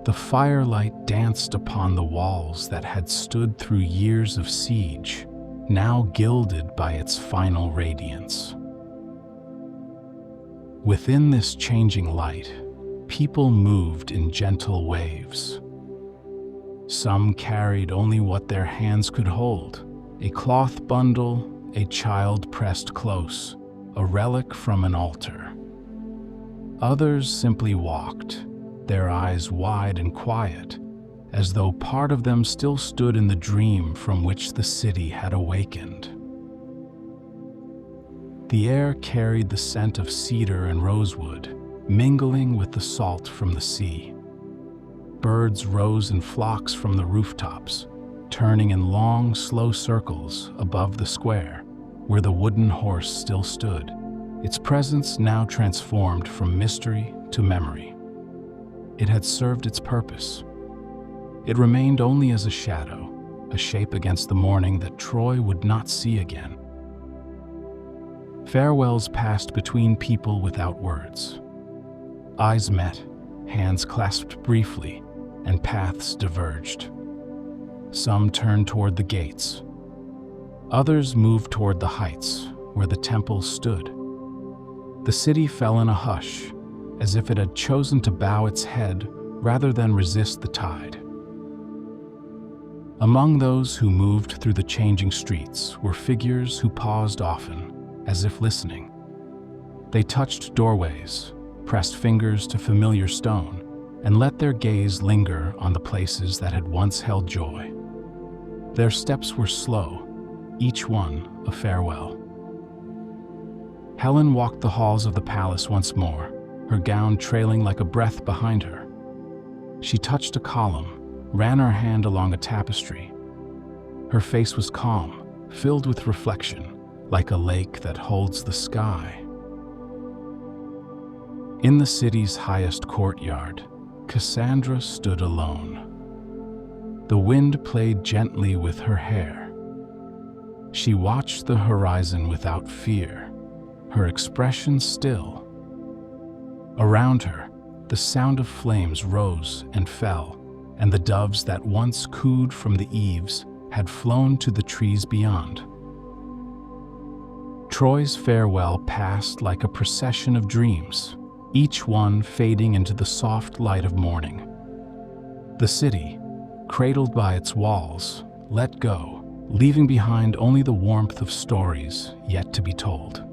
The firelight danced upon the walls that had stood through years of siege, now gilded by its final radiance. Within this changing light, people moved in gentle waves. Some carried only what their hands could hold, a cloth bundle, a child pressed close, a relic from an altar. Others simply walked, their eyes wide and quiet, as though part of them still stood in the dream from which the city had awakened. The air carried the scent of cedar and rosewood, mingling with the salt from the sea. Birds rose in flocks from the rooftops, turning in long, slow circles above the square, where the wooden horse still stood, its presence now transformed from mystery to memory. It had served its purpose. It remained only as a shadow, a shape against the morning that Troy would not see again. Farewells passed between people without words. Eyes met, hands clasped briefly, and paths diverged. Some turned toward the gates. Others moved toward the heights where the temple stood. The city fell in a hush, as if it had chosen to bow its head rather than resist the tide. Among those who moved through the changing streets were figures who paused often, as if listening. They touched doorways, pressed fingers to familiar stone, and let their gaze linger on the places that had once held joy. Their steps were slow, each one a farewell. Helen walked the halls of the palace once more, her gown trailing like a breath behind her. She touched a column, ran her hand along a tapestry. Her face was calm, filled with reflection, like a lake that holds the sky. In the city's highest courtyard, Cassandra stood alone. The wind played gently with her hair. She watched the horizon without fear, her expression still. Around her, the sound of flames rose and fell, and the doves that once cooed from the eaves had flown to the trees beyond. Troy's farewell passed like a procession of dreams, each one fading into the soft light of morning. The city, cradled by its walls, let go, leaving behind only the warmth of stories yet to be told.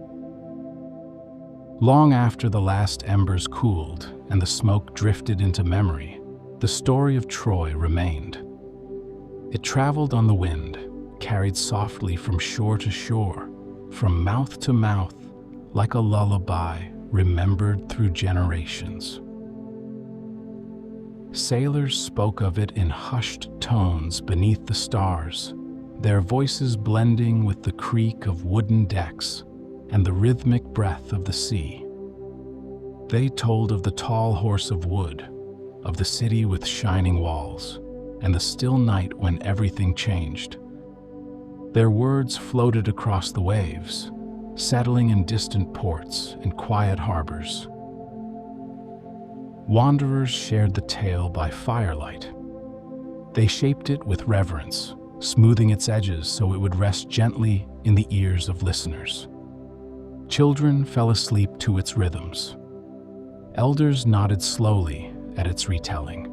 Long after the last embers cooled and the smoke drifted into memory, the story of Troy remained. It traveled on the wind, carried softly from shore to shore, from mouth to mouth, like a lullaby remembered through generations. Sailors spoke of it in hushed tones beneath the stars, their voices blending with the creak of wooden decks and the rhythmic breath of the sea. They told of the tall horse of wood, of the city with shining walls, and the still night when everything changed. Their words floated across the waves, settling in distant ports and quiet harbors. Wanderers shared the tale by firelight. They shaped it with reverence, smoothing its edges so it would rest gently in the ears of listeners. Children fell asleep to its rhythms. Elders nodded slowly at its retelling.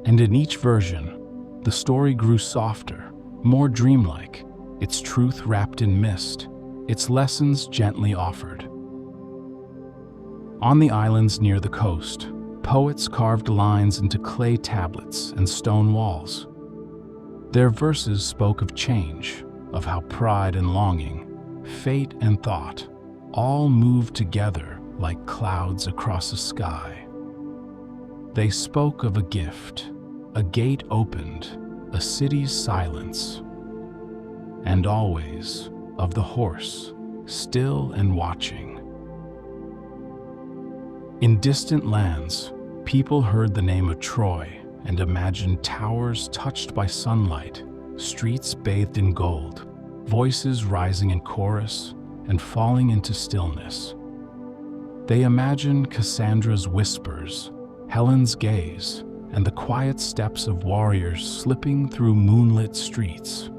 And in each version, the story grew softer, more dreamlike, its truth wrapped in mist, its lessons gently offered. On the islands near the coast, poets carved lines into clay tablets and stone walls. Their verses spoke of change, of how pride and longing, fate and thought, all moved together like clouds across a sky. They spoke of a gift, a gate opened, a city's silence, and always of the horse, still and watching. In distant lands, people heard the name of Troy and imagined towers touched by sunlight, streets bathed in gold, voices rising in chorus and falling into stillness. They imagined Cassandra's whispers, Helen's gaze, and the quiet steps of warriors slipping through moonlit streets.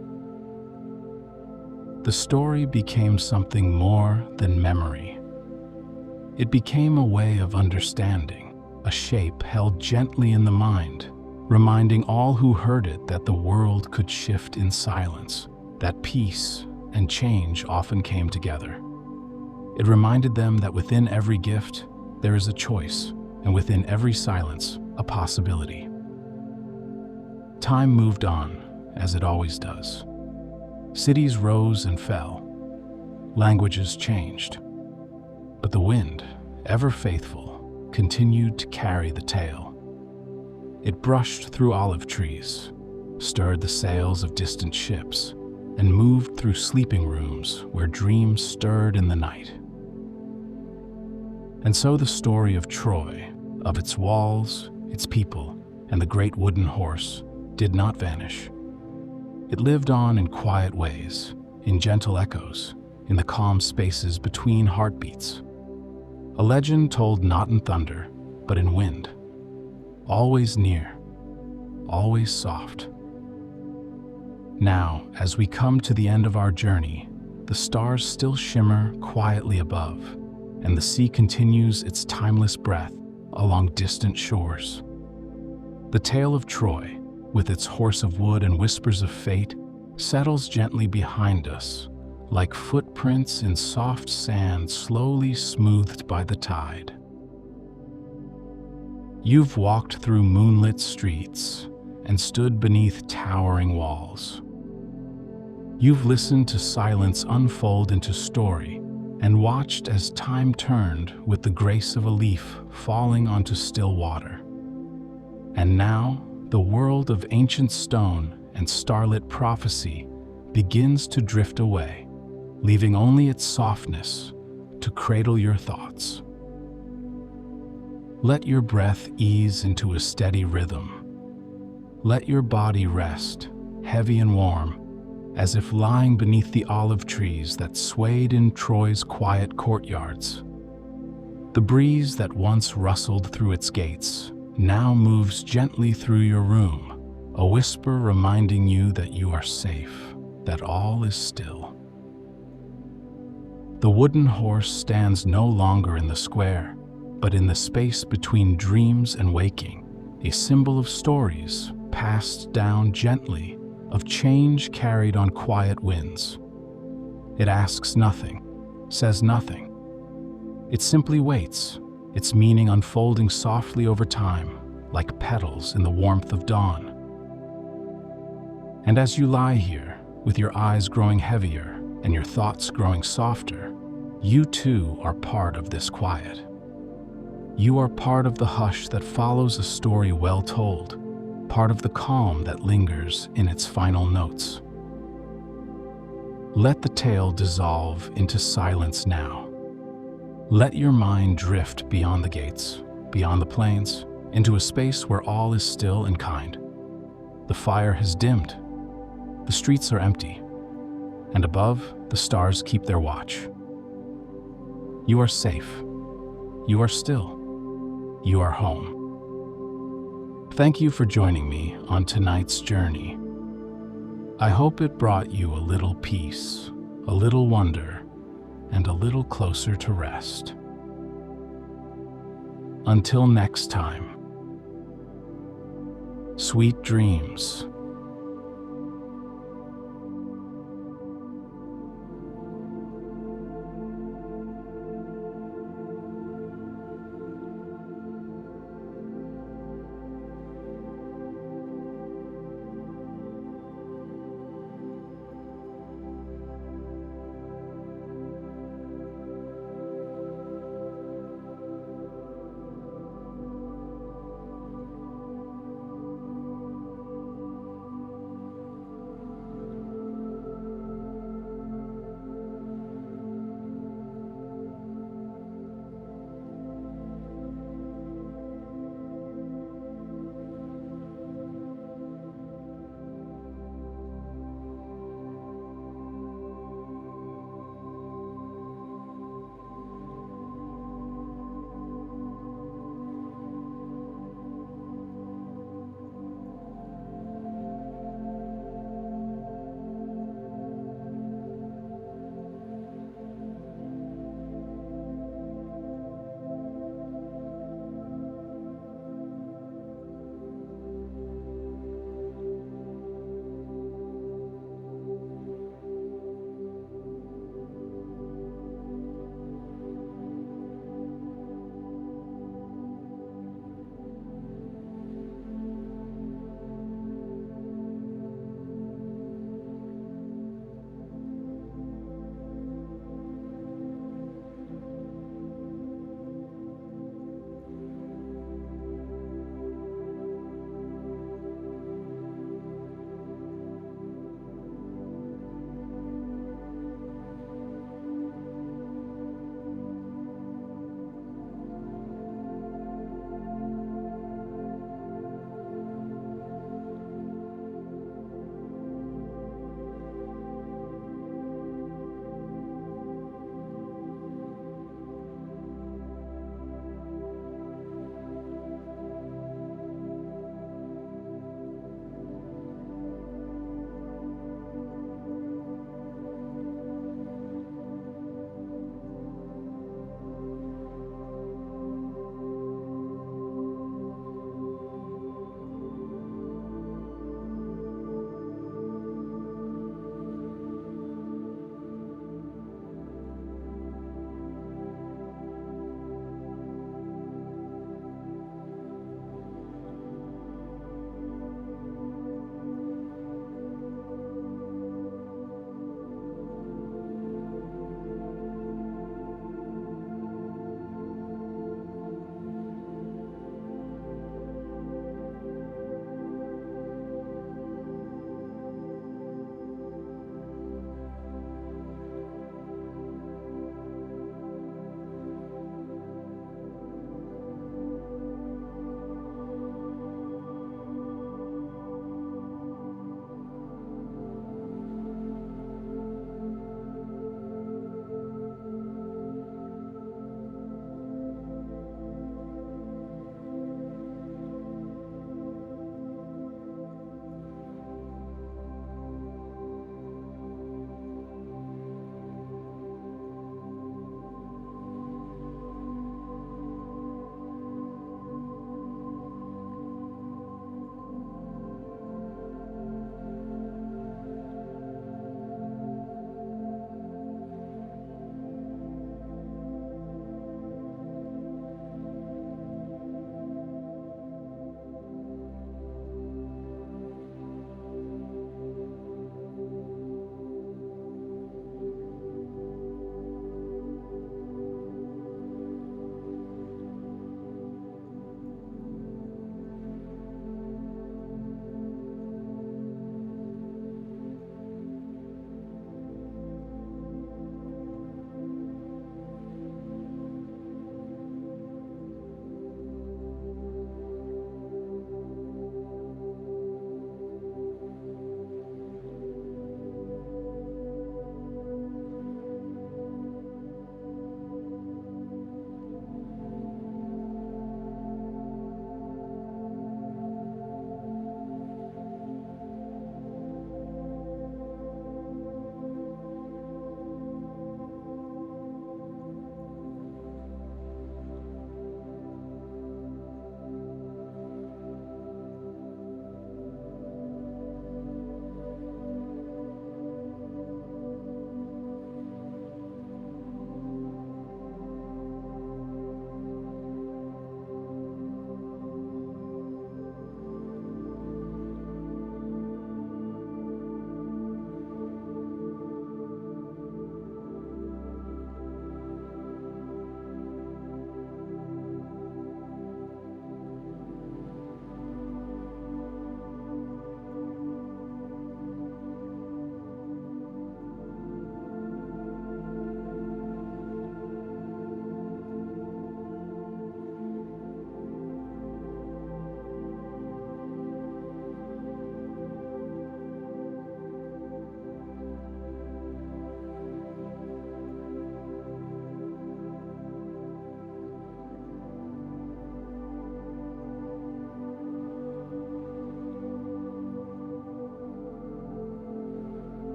The story became something more than memory. It became a way of understanding, a shape held gently in the mind, reminding all who heard it that the world could shift in silence, that peace and change often came together. It reminded them that within every gift, there is a choice, and within every silence, a possibility. Time moved on, as it always does. Cities rose and fell. Languages changed. But the wind, ever faithful, continued to carry the tale. It brushed through olive trees, stirred the sails of distant ships, and moved through sleeping rooms where dreams stirred in the night. And so the story of Troy, of its walls, its people, and the great wooden horse, did not vanish. It lived on in quiet ways, in gentle echoes, in the calm spaces between heartbeats. A legend told not in thunder, but in wind, always near, always soft. Now, as we come to the end of our journey, the stars still shimmer quietly above, and the sea continues its timeless breath along distant shores. The tale of Troy, with its horse of wood and whispers of fate, settles gently behind us, like footprints in soft sand slowly smoothed by the tide. You've walked through moonlit streets and stood beneath towering walls. You've listened to silence unfold into story and watched as time turned with the grace of a leaf falling onto still water. And now, the world of ancient stone and starlit prophecy begins to drift away, leaving only its softness to cradle your thoughts. Let your breath ease into a steady rhythm. Let your body rest, heavy and warm, as if lying beneath the olive trees that swayed in Troy's quiet courtyards. The breeze that once rustled through its gates now moves gently through your room, a whisper reminding you that you are safe, that all is still. The wooden horse stands no longer in the square, but in the space between dreams and waking, a symbol of stories passed down gently, of change carried on quiet winds. It asks nothing, says nothing. It simply waits, its meaning unfolding softly over time, like petals in the warmth of dawn. And as you lie here, with your eyes growing heavier and your thoughts growing softer, you too are part of this quiet. You are part of the hush that follows a story well told, part of the calm that lingers in its final notes. Let the tale dissolve into silence now. Let your mind drift beyond the gates, beyond the plains, into a space where all is still and kind. The fire has dimmed, the streets are empty, and above, the stars keep their watch. You are safe. You are still. You are home. Thank you for joining me on tonight's journey. I hope it brought you a little peace, a little wonder, and a little closer to rest. Until next time, sweet dreams.